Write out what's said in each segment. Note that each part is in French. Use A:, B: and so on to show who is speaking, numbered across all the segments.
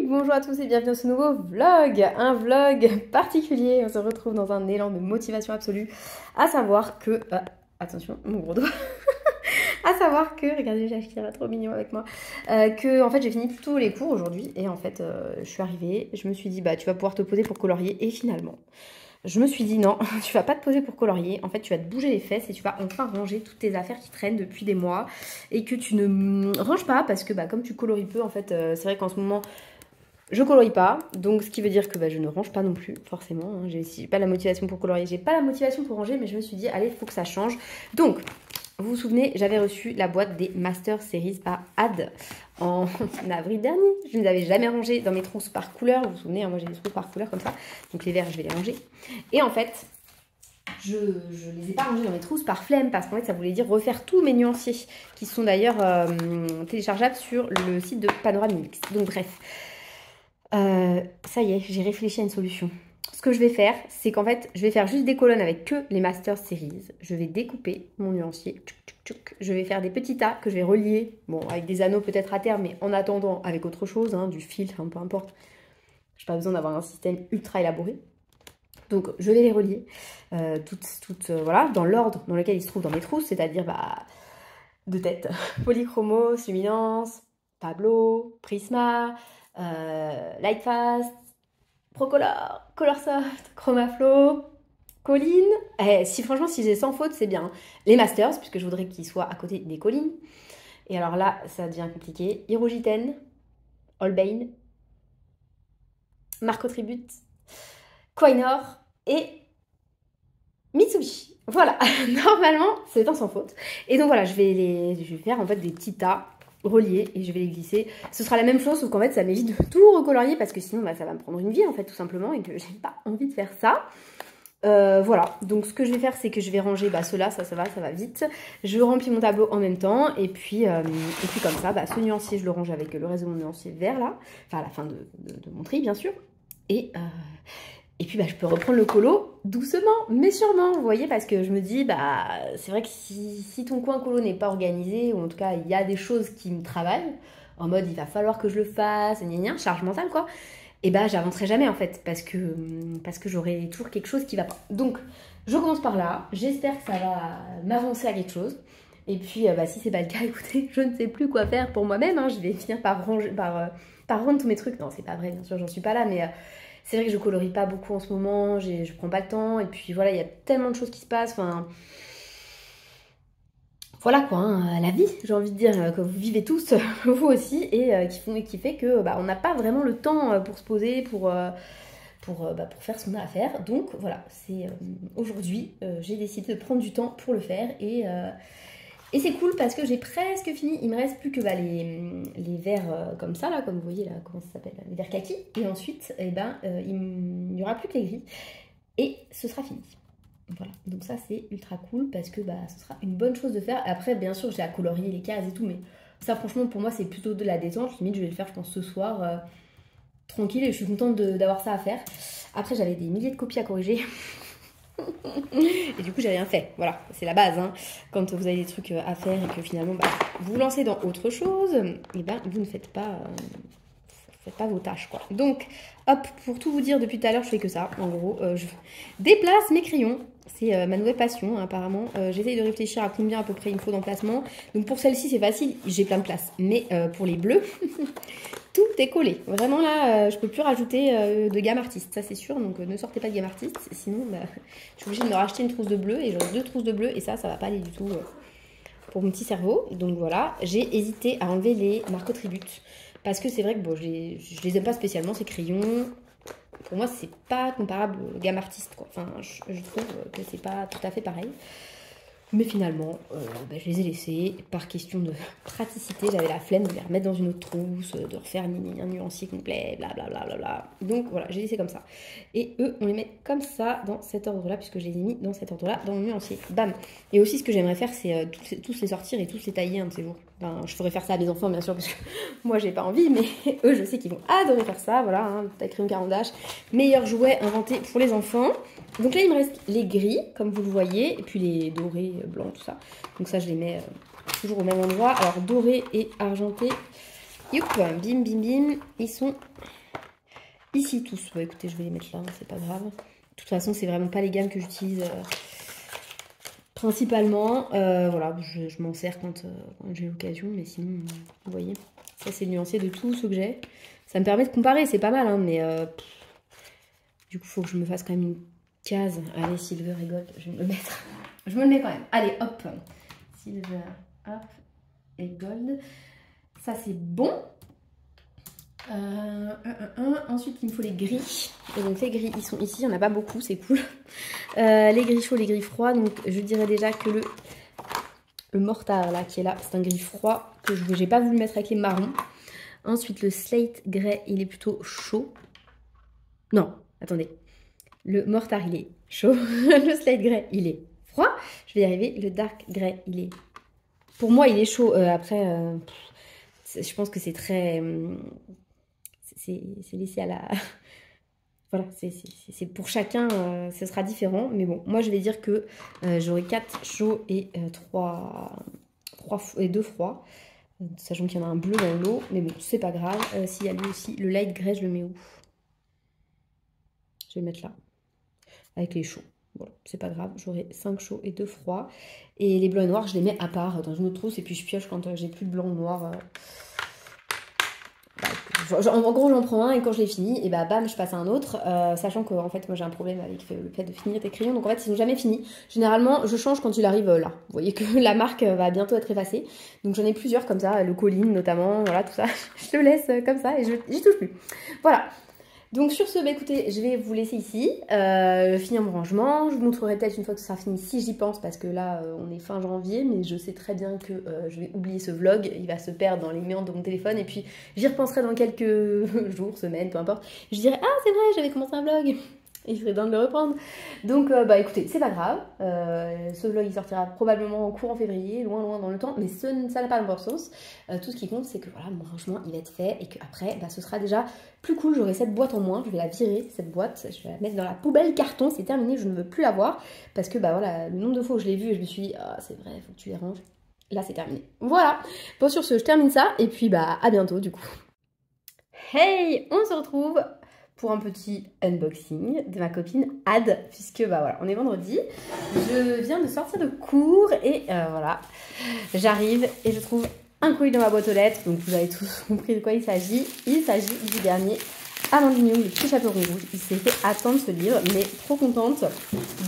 A: Bonjour à tous et bienvenue dans ce nouveau vlog, un vlog particulier. On se retrouve dans un élan de motivation absolue, à savoir que... attention, mon gros doigt. À savoir que, regardez, Jachira, trop mignon avec moi, que en fait j'ai fini tous les cours aujourd'hui et en fait je suis arrivée, je me suis dit bah tu vas pouvoir te poser pour colorier et finalement je me suis dit non, tu vas pas te poser pour colorier, en fait tu vas te bouger les fesses et tu vas enfin ranger toutes tes affaires qui traînent depuis des mois et que tu ne ranges pas parce que bah comme tu colories peu en fait c'est vrai qu'en ce moment je colorie pas, donc ce qui veut dire que bah, je ne range pas non plus, forcément. Hein. J'ai pas la motivation pour colorier, j'ai pas la motivation pour ranger, mais je me suis dit, allez, il faut que ça change. Donc, vous vous souvenez, j'avais reçu la boîte des Master Series par Ad en avril dernier. Je ne les avais jamais rangées dans mes trousses par couleur. Vous vous souvenez, hein, moi j'ai des trousses par couleur comme ça. Donc les verts, je vais les ranger. Et en fait, je les ai pas rangés dans mes trousses par flemme parce qu'en fait ça voulait dire refaire tous mes nuanciers qui sont d'ailleurs téléchargeables sur le site de Panoramix. Donc bref. Ça y est, j'ai réfléchi à une solution. Ce que je vais faire, c'est qu'en fait, je vais faire juste des colonnes avec que les Master Series. Je vais découper mon nuancier. Je vais faire des petits tas que je vais relier. Bon, avec des anneaux peut-être à terme, mais en attendant, avec autre chose, hein, du fil, hein, peu importe. Je n'ai pas besoin d'avoir un système ultra élaboré. Donc, je vais les relier. Voilà, dans l'ordre dans lequel ils se trouvent dans mes trousses, c'est-à-dire bah, de tête. Polychromo, Luminance, Pablo, Prisma... Lightfast, Procolor, Colorsoft, Chromaflow, Colline. Si franchement, si j'ai sans faute, c'est bien. Les Masters, puisque je voudrais qu'ils soient à côté des Collines. Et alors là, ça devient compliqué. Hirogiten, Holbein, Marco Tribute, Koinor et Mitsubishi. Voilà, normalement, c'est un sans faute. Et donc voilà, je vais faire en fait des petits tas reliés et je vais les glisser. Ce sera la même chose, sauf qu'en fait ça m'évite de tout recolorier parce que sinon bah, ça va me prendre une vie en fait tout simplement et que j'ai pas envie de faire ça. Voilà, donc ce que je vais faire c'est que je vais ranger bah, ceux-là, ça va vite. Je remplis mon tableau en même temps et puis comme ça, bah, ce nuancier je le range avec le reste de mon nuancier vert là, enfin à la fin de mon tri bien sûr. Et puis bah, je peux reprendre le colo doucement, mais sûrement, vous voyez, parce que je me dis, bah, c'est vrai que si ton coin colo n'est pas organisé, ou en tout cas il y a des choses qui me travaillent, en mode il va falloir que je le fasse, charge mentale quoi, et bah j'avancerai jamais en fait, parce que j'aurai toujours quelque chose qui va pas. Donc je commence par là, j'espère que ça va m'avancer à quelque chose, et puis bah, si c'est pas le cas, écoutez, je ne sais plus quoi faire pour moi-même, hein, je vais finir par ranger, par rendre tous mes trucs, non c'est pas vrai, bien sûr, j'en suis pas là, mais... c'est vrai que je colorie pas beaucoup en ce moment, je prends pas le temps, et puis voilà, il y a tellement de choses qui se passent, enfin... Voilà quoi, hein, la vie, j'ai envie de dire, que vous vivez tous, vous aussi, et qui fait que bah, on n'a pas vraiment le temps pour se poser, pour faire ce qu'on a à faire. Donc voilà, c'est aujourd'hui, j'ai décidé de prendre du temps pour le faire, et c'est cool parce que j'ai presque fini, il me reste plus que bah, les verres comme ça, là, comme vous voyez, là, comment ça s'appelle, les verres kaki. Et ensuite, eh ben, il n'y aura plus que les gris et ce sera fini. Voilà, donc ça c'est ultra cool parce que bah, ce sera une bonne chose de faire. Après, bien sûr, j'ai à colorier les cases et tout, mais ça franchement, pour moi, c'est plutôt de la détente. Limite, je vais le faire, je pense, ce soir, tranquille, et je suis contente d'avoir ça à faire. Après, j'avais des milliers de copies à corriger. Et du coup j'ai rien fait, voilà, c'est la base hein. Quand vous avez des trucs à faire et que finalement bah, vous vous lancez dans autre chose, et ben vous ne faites pas vos tâches quoi. Donc hop, pour tout vous dire, depuis tout à l'heure je fais que ça, en gros je déplace mes crayons. C'est ma nouvelle passion hein, apparemment. J'essaye de réfléchir à combien à peu près il me faut d'emplacement. Donc pour celle-ci c'est facile, j'ai plein de place. Mais pour les bleus, tout est collé. Vraiment là, je peux plus rajouter de gamme artiste, ça c'est sûr. Donc ne sortez pas de gamme artiste, sinon bah, je suis obligée de me racheter une trousse de bleu. Et j'aurai 2 trousses de bleu et ça va pas aller du tout pour mon petit cerveau. Donc voilà, j'ai hésité à enlever les Marco Tribute. Parce que c'est vrai que bon, je les aime pas spécialement ces crayons. Pour moi, c'est pas comparable aux gammes artistes, quoi. Enfin, je trouve que c'est pas tout à fait pareil. Mais finalement, bah, je les ai laissés par question de praticité. J'avais la flemme de les remettre dans une autre trousse, de refaire un nuancier complet, blablabla. Bla bla bla. Donc voilà, j'ai laissé comme ça. Et eux, on les met comme ça, dans cet ordre-là, puisque je les ai mis dans cet ordre-là, dans le nuancier. Bam. Et aussi, ce que j'aimerais faire, c'est tous les sortir et tous les tailler un de ces jours. Ben, je ferais faire ça à mes enfants, bien sûr, parce que moi, j'ai pas envie, mais eux, je sais qu'ils vont adorer faire ça. Voilà, hein, taille crayon caran d'âge. Meilleur jouet inventé pour les enfants. Donc là, il me reste les gris, comme vous le voyez, et puis les dorés, blancs, tout ça. Donc ça, je les mets toujours au même endroit. Alors, doré et argenté, Youp, bim, bim, bim. Ils sont ici tous. Bon, écoutez, je vais les mettre là, c'est pas grave. De toute façon, c'est vraiment pas les gammes que j'utilise principalement. Voilà, je m'en sers quand j'ai l'occasion, mais sinon, vous voyez, ça c'est le nuancier de tous ceux que j'ai. Ça me permet de comparer, c'est pas mal, hein, mais du coup, il faut que je me fasse quand même une case. Allez, Silver et Gold, je vais me le mettre. Je me le mets quand même. Allez, hop. Silver, hop, et Gold. Ça, c'est bon. Ensuite, il me faut les gris. Et donc, les gris, ils sont ici. Il n'y en a pas beaucoup, c'est cool. Les gris chauds, les gris froids. Donc, je dirais déjà que le mortar, là, qui est là, c'est un gris froid que je n'ai pas voulu mettre avec les marrons. Ensuite, le slate grey, il est plutôt chaud. Non, attendez. Le mortar, il est chaud. Le slate grey, il est froid. Je vais y arriver. Le dark grey, il est... Pour moi, il est chaud. Après, je pense que c'est très... c'est laissé à la... Voilà, c'est pour chacun, ce sera différent. Mais bon, moi, je vais dire que j'aurai 4 chauds et 2 froids. Sachant qu'il y en a un bleu dans l'eau. Mais bon, c'est pas grave. S'il y a lui aussi, le light grey, je le mets où? Je vais le mettre là. Avec les chauds. Voilà, c'est pas grave. J'aurai 5 chauds et 2 froids. Et les blancs et noirs, je les mets à part dans une autre trousse. Et puis je pioche quand j'ai plus de blanc ou noir. En gros, j'en prends un et quand je l'ai fini, et bah bam, je passe à un autre. Sachant que en fait, moi j'ai un problème avec le fait de finir des crayons. Donc en fait, ils sont jamais finis. Généralement, je change quand il arrive là. Vous voyez que la marque va bientôt être effacée. Donc j'en ai plusieurs comme ça. Le Colline notamment. Voilà, tout ça. Je le laisse comme ça et j'y touche plus. Voilà. Donc sur ce, bah écoutez, je vais vous laisser ici, finir mon rangement. Je vous montrerai peut-être une fois que ce sera fini si j'y pense, parce que là on est fin janvier, mais je sais très bien que je vais oublier ce vlog, il va se perdre dans les méandres de mon téléphone, et puis j'y repenserai dans quelques jours, semaines, peu importe. Je dirai, ah c'est vrai, j'avais commencé un vlog, il serait temps de le reprendre. Donc bah écoutez, c'est pas grave, ce vlog il sortira probablement en courant février, loin dans le temps, mais ça n'a pas d'importance. Tout ce qui compte c'est que voilà, mon rangement il va être fait et qu'après bah, ce sera déjà plus cool. J'aurai cette boîte en moins, je vais la virer cette boîte, je vais la mettre dans la poubelle carton, c'est terminé, je ne veux plus la voir parce que bah voilà, le nombre de fois où je l'ai vue et je me suis dit ah c'est vrai, faut que tu les ranges. Là c'est terminé. Voilà, bon sur ce je termine ça et puis bah à bientôt du coup. Hey, on se retrouve pour un petit unboxing de ma copine Ad, puisque bah voilà, on est vendredi, je viens de sortir de cours et voilà, j'arrive et je trouve un colis dans ma boîte aux lettres, donc vous avez tous compris de quoi il s'agit du dernier Amandine Young, le petit chaperon rouge. Il s'est fait attendre ce livre, mais trop contente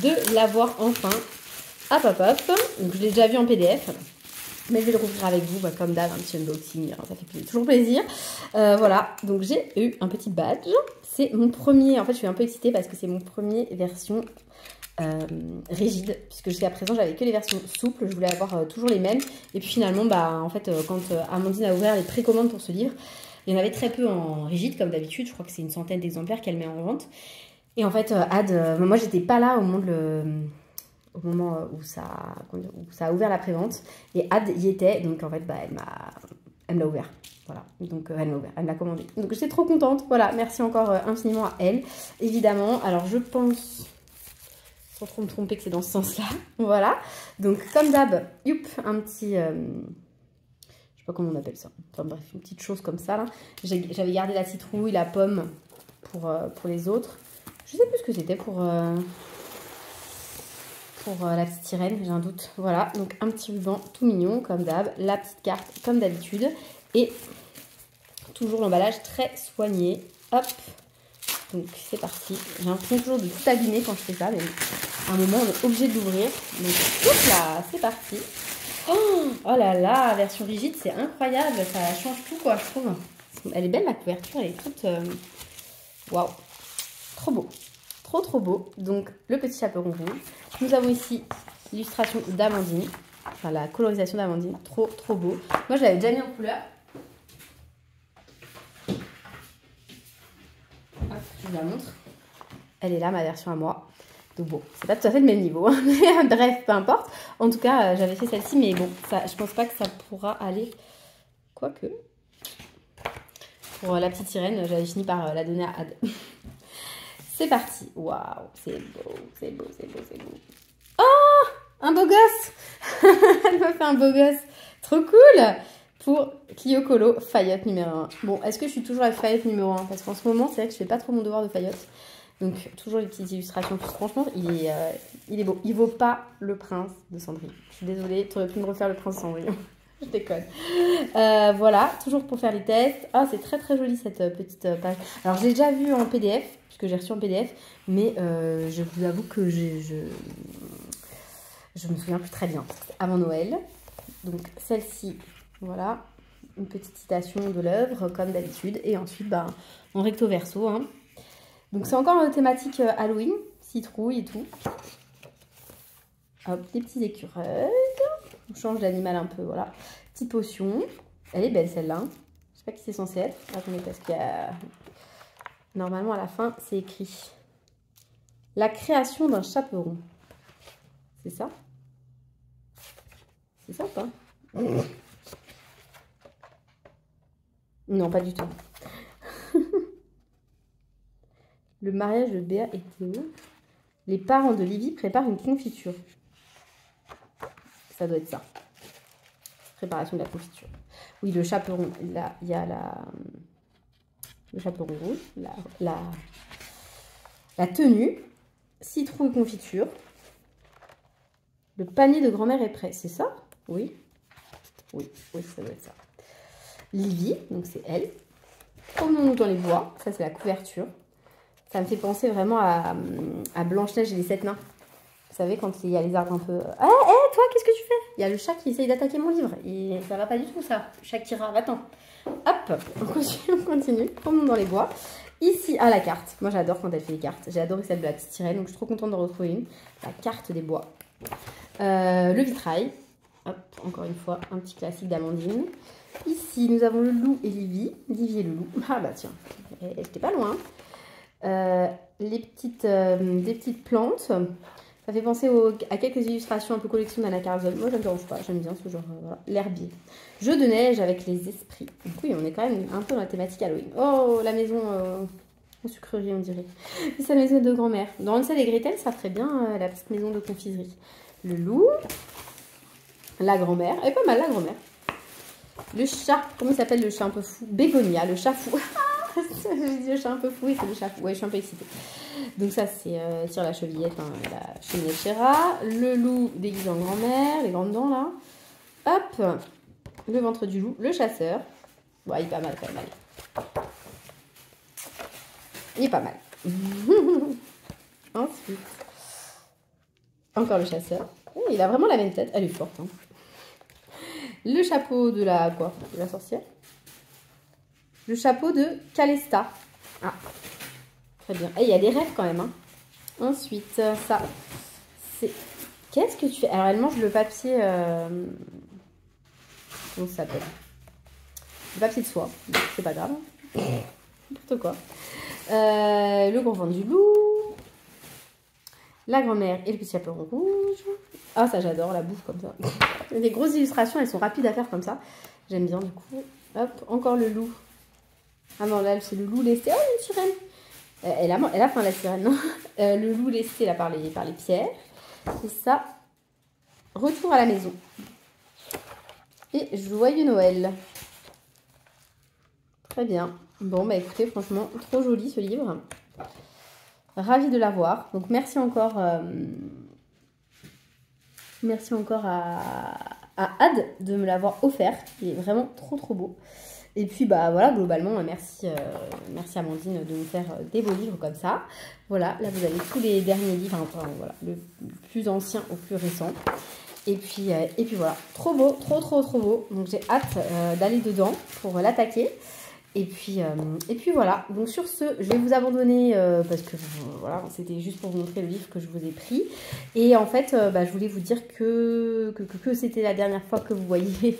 A: de l'avoir enfin. Hop hop hop, donc je l'ai déjà vu en PDF. Mais je vais le rouvrir avec vous, bah, comme d'hab, un petit unboxing, hein, ça fait toujours plaisir. Voilà, donc j'ai eu un petit badge. C'est mon premier, en fait je suis un peu excitée parce que c'est mon premier version rigide. Puisque jusqu'à présent j'avais que les versions souples, je voulais avoir toujours les mêmes. Et puis finalement, bah, en fait, quand Amandine a ouvert les précommandes pour ce livre, il y en avait très peu en rigide comme d'habitude. Je crois que c'est une centaine d'exemplaires qu'elle met en vente. Et en fait, Ad, moi j'étais pas là au moment de au moment où ça a ouvert la prévente et Ad y était, donc en fait bah, elle me l'a ouvert, voilà, donc elle m'a ouvert, elle me l'a commandé, donc j'étais trop contente, voilà, merci encore infiniment à elle, évidemment. Alors je pense, sans trop me tromper, que c'est dans ce sens là, voilà, donc comme d'hab, youp, un petit, je sais pas comment on appelle ça, enfin bref, une petite chose comme ça là, j'avais gardé la citrouille, la pomme pour les autres, je sais plus ce que c'était pour la petite sirène, j'ai un doute. Voilà, donc un petit ruban tout mignon, comme d'hab. La petite carte, comme d'habitude. Et toujours l'emballage très soigné. Hop, donc c'est parti. J'ai l'impression toujours de tout abîmer quand je fais ça, mais à un moment, on est obligé de l'ouvrir. Donc, hop là, c'est parti. Oh là là, version rigide, c'est incroyable. Ça change tout, quoi, je trouve. Elle est belle, la couverture. Elle est toute... Waouh, trop beau. Trop beau. Donc le petit chaperon rouge. Nous avons ici l'illustration d'Amandine, enfin la colorisation d'Amandine, trop beau. Moi je l'avais déjà mis en couleur. Hop, je vous la montre. Elle est là, ma version à moi. Donc bon, c'est pas tout à fait le même niveau, hein. Bref, peu importe. En tout cas, j'avais fait celle-ci, mais bon, ça, je pense pas que ça pourra aller. Quoique. Pour la petite sirène, j'avais fini par la donner à Ad. C'est parti. Waouh, c'est beau, c'est beau. Oh, un beau gosse. Elle m'a fait un beau gosse. Trop cool. pour Clio Colo, Fayotte numéro 1. Bon, est-ce que je suis toujours la Fayotte numéro 1? Parce qu'en ce moment, c'est vrai que je fais pas trop mon devoir de Fayotte. Donc, toujours les petites illustrations. Franchement, il est beau. Il vaut pas le prince de Cendrillon. Je suis désolée, tu aurais pu me refaire le prince de Cendrillon. Je déconne. Voilà, toujours pour faire les tests. Ah, c'est très très joli cette petite page. Alors, je l'ai déjà vu en PDF, puisque j'ai reçu en PDF. Mais je vous avoue que je me souviens plus très bien. C'était avant Noël. Donc, celle-ci, voilà. Une petite citation de l'œuvre, comme d'habitude. Et ensuite, bah, en recto verso, hein. Donc c'est encore thématique Halloween, citrouille et tout. Hop, des petits écureuils. On change d'animal un peu, voilà. Petite potion. Elle est belle celle-là. Je sais pas qui c'est censé être. Attendez, parce qu'il y a... Normalement à la fin, c'est écrit. La création d'un chaperon. C'est ça? C'est ça ou pas? Non, pas du tout. Le mariage de Béa et Théo. Les parents de Livy préparent une confiture. Ça doit être ça. Préparation de la confiture. Oui, le chaperon. Là, il y a le chaperon rouge. La tenue. Citrouille confiture. Le panier de grand-mère est prêt. C'est ça? Oui. Oui, ça doit être ça. Livy, donc c'est elle. Promenons-nous dans les bois. Ça, c'est la couverture. Ça me fait penser vraiment à Blanche-Neige et les 7 nains. Vous savez, quand il y a les arbres un peu... toi, qu'est-ce que tu fais? Il y a le chat qui essaye d'attaquer mon livre. Et ça va pas du tout, ça. Le chat qui râle. Attends. Hop, on continue. Promenons dans les bois. Ici, à la carte. Moi, j'adore quand elle fait les cartes. J'ai adoré celle de la petite sirène, donc je suis trop contente de retrouver une. La carte des bois. Le vitrail. Hop, encore une fois, un petit classique d'Amandine. Ici, nous avons le loup et Livy. Livy et le loup. Ah bah tiens, j'étais pas loin. Des petites plantes. Ça fait penser à quelques illustrations un peu collection d'Anna Carlson. Moi, ça me dérange pas, j'aime bien ce genre. Voilà. L'herbier. Jeu de neige avec les esprits. Donc, oui, on est quand même un peu dans la thématique Halloween. Oh, la maison en sucrerie, on dirait. C'est la maison de grand-mère. Dans Hansel et Gretel, ça ferait bien la petite maison de confiserie. Le loup. La grand-mère. Elle est pas mal, la grand-mère. Le chat. Comment il s'appelle le chat un peu fou? Bégonia, le chat fou. J'ai dit le chat un peu fou et c'est le chat fou. Ouais, je suis un peu excitée. Donc ça, c'est sur la chevillette, hein, la cheminée de Chéra. Le loup déguisé en grand-mère, les grandes dents là. Hop, le ventre du loup, le chasseur. Bon, il est pas mal quand même. Il est pas mal. Ensuite, encore le chasseur. Oh, il a vraiment la même tête. Elle est forte. Hein. Le chapeau de la quoi? De la sorcière. Le chapeau de Calesta. Ah, très bien. Et il y a des rêves quand même. Hein. Ensuite, ça, c'est... Qu'est-ce que tu fais? Alors, elle mange le papier... Comment ça s'appelle? Le papier de soie. C'est pas grave. N'importe quoi. Le gros ventre du loup. La grand-mère et le petit chaperon rouge. Ah, ça, j'adore, la bouffe comme ça. Les grosses illustrations, elles sont rapides à faire comme ça. J'aime bien, du coup. Hop, encore le loup. Ah non, là, c'est le loup lesté. Oh, une sirène. Elle a faim, la sirène, non? Le loup lesté, là, par les pierres. Et ça, retour à la maison. Et joyeux Noël. Très bien. Bon, bah écoutez, franchement, trop joli ce livre. Ravie de l'avoir. Donc, merci encore à Ad de me l'avoir offert. Il est vraiment trop, trop beau. Et puis, bah voilà, globalement, merci Amandine de nous faire des beaux livres comme ça. Voilà, là, vous avez tous les derniers livres, enfin, voilà, le plus ancien au plus récent. Et puis voilà, trop beau, trop beau. Donc, j'ai hâte d'aller dedans pour l'attaquer. Et puis voilà, donc sur ce, je vais vous abandonner parce que voilà, c'était juste pour vous montrer le livre que je vous ai pris. Et en fait, je voulais vous dire que c'était la dernière fois que vous voyez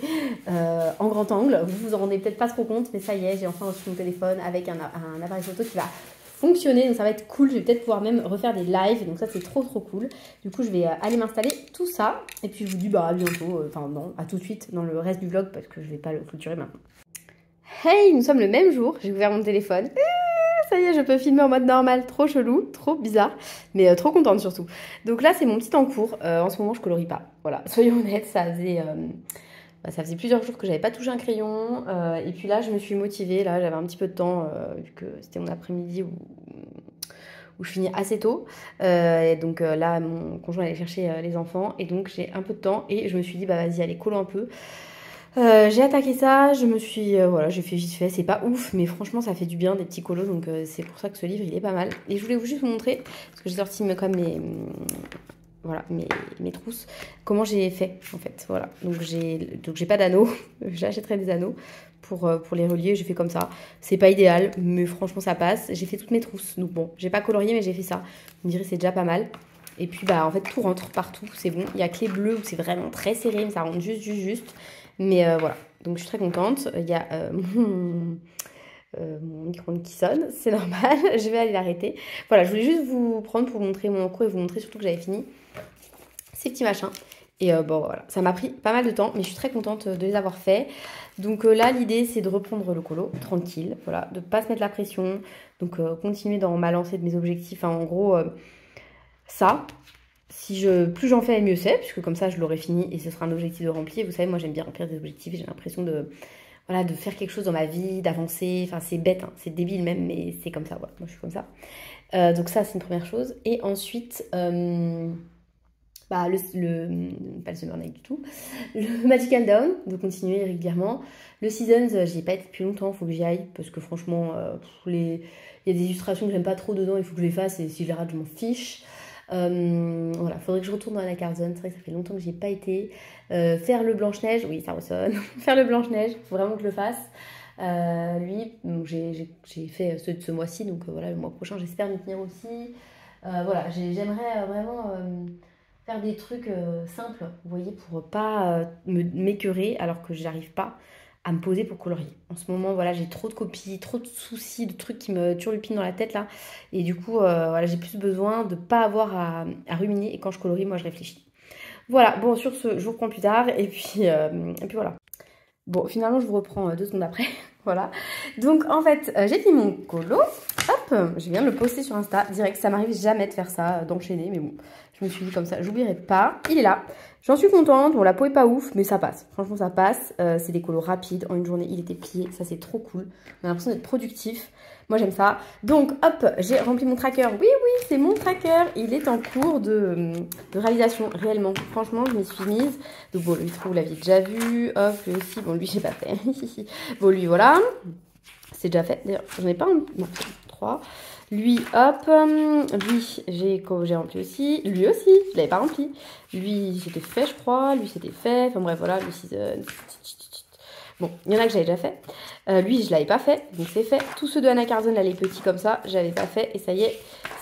A: en grand angle. Vous vous en rendez peut-être pas trop compte, mais ça y est, j'ai enfin reçu mon téléphone avec un appareil photo qui va fonctionner, donc ça va être cool. Je vais peut-être pouvoir même refaire des lives, donc ça c'est trop cool. Du coup, je vais aller m'installer tout ça. Et puis je vous dis bah à bientôt, enfin non, à tout de suite dans le reste du vlog parce que je vais pas le clôturer maintenant. Hey, nous sommes le même jour, j'ai ouvert mon téléphone. Ça y est, je peux filmer en mode normal. Trop chelou, trop bizarre, mais trop contente surtout. Donc là, c'est mon petit en cours. En ce moment, je colorie pas. Voilà, soyons honnêtes, ça faisait bah, ça faisait plusieurs jours que j'avais pas touché un crayon. Et puis là, je me suis motivée. Là, j'avais un petit peu de temps, vu que c'était mon après-midi où je finis assez tôt. Et donc là, mon conjoint allait chercher les enfants. Et donc, j'ai un peu de temps. Et je me suis dit, bah vas-y, allez, colo un peu. J'ai attaqué ça, je me suis... voilà, j'ai fait vite fait, c'est pas ouf, mais franchement ça fait du bien des petits colos, donc c'est pour ça que ce livre il est pas mal. Et je voulais juste vous montrer, parce que j'ai sorti comme voilà, mes trousses, comment j'ai fait en fait, voilà. Donc j'ai pas d'anneaux, j'achèterai des anneaux pour les relier, j'ai fait comme ça. C'est pas idéal, mais franchement ça passe. J'ai fait toutes mes trousses, donc bon, j'ai pas colorié mais j'ai fait ça. Vous me direz c'est déjà pas mal. Et puis bah en fait tout rentre partout, c'est bon. Il y a que les bleus où c'est vraiment très serré, mais ça rentre juste. Mais voilà, donc je suis très contente. Il y a mon micro-ondes qui sonne, c'est normal, je vais aller l'arrêter. Voilà, je voulais juste vous prendre pour vous montrer mon cours et vous montrer surtout que j'avais fini ces petits machins. Et bon voilà, ça m'a pris pas mal de temps, mais je suis très contente de les avoir faits. Donc là, l'idée c'est de reprendre le colo, tranquille, voilà, de pas se mettre la pression. Donc continuer dans ma lancée de mes objectifs, hein, en gros, ça... plus j'en fais, mieux c'est, puisque comme ça, je l'aurai fini et ce sera un objectif de rempli. Et vous savez, moi, j'aime bien remplir des objectifs et j'ai l'impression de faire quelque chose dans ma vie, d'avancer. Enfin, c'est bête, hein, c'est débile même, mais c'est comme ça, voilà. Moi, je suis comme ça. Donc ça, c'est une première chose. Et ensuite, pas le Summer Night du tout, le Magical Down, de continuer régulièrement. Le Seasons, j'y ai pas été depuis longtemps, il faut que j'y aille, parce que franchement, il y a des illustrations que j'aime pas trop dedans, il faut que je les fasse, et si je les rate, je m'en fiche. Voilà, faudrait que je retourne dans la Carzone, c'est vrai que ça fait longtemps que j'y ai pas été. Faire le Blanche-Neige, oui ça ressonne. Faire le Blanche-Neige, faut vraiment que je le fasse. Lui, j'ai fait ceux de ce mois-ci, donc voilà, le mois prochain j'espère m'y tenir aussi. Voilà, j'aimerais vraiment faire des trucs simples, vous voyez, pour pas m'écœurer alors que j'arrive pas à me poser pour colorier. En ce moment, voilà, j'ai trop de copies, trop de soucis, de trucs qui me turlupinent dans la tête là. Et du coup, voilà, j'ai plus besoin de pas avoir à ruminer. Et quand je colorie, moi, je réfléchis. Voilà, bon, sur ce, je vous reprends plus tard. Et puis voilà. Bon, finalement, je vous reprends 2 secondes après. Voilà. Donc, en fait, j'ai fait mon colo. Hop, je viens de le poster sur Insta. Direct, ça m'arrive jamais de faire ça, d'enchaîner. Mais bon, je me suis dit comme ça, j'oublierai pas. Il est là. J'en suis contente. Bon, la peau est pas ouf, mais ça passe. Franchement, ça passe. C'est des colos rapides. En une journée, il était plié. Ça, c'est trop cool. On a l'impression d'être productif. Moi, j'aime ça. Donc, hop, j'ai rempli mon tracker. Oui, c'est mon tracker. Il est en cours de réalisation, réellement. Franchement, je m'y suis mise. Donc, bon, lui, vous l'aviez déjà vu. Hop, lui aussi. Bon, lui, j'ai pas fait. Bon, lui, voilà. C'est déjà fait. D'ailleurs, j'en ai pas un. Non, 3. Lui, hop. Lui, j'ai rempli aussi. Lui aussi, je l'avais pas rempli. Lui, c'était fait, je crois. Lui, c'était fait. Enfin, bref, voilà. Le season. Bon, il y en a que j'avais déjà fait. Lui, je l'avais pas fait, donc c'est fait. Tous ceux de Anna Carzone, là, les petits comme ça, j'avais pas fait. Et ça y est,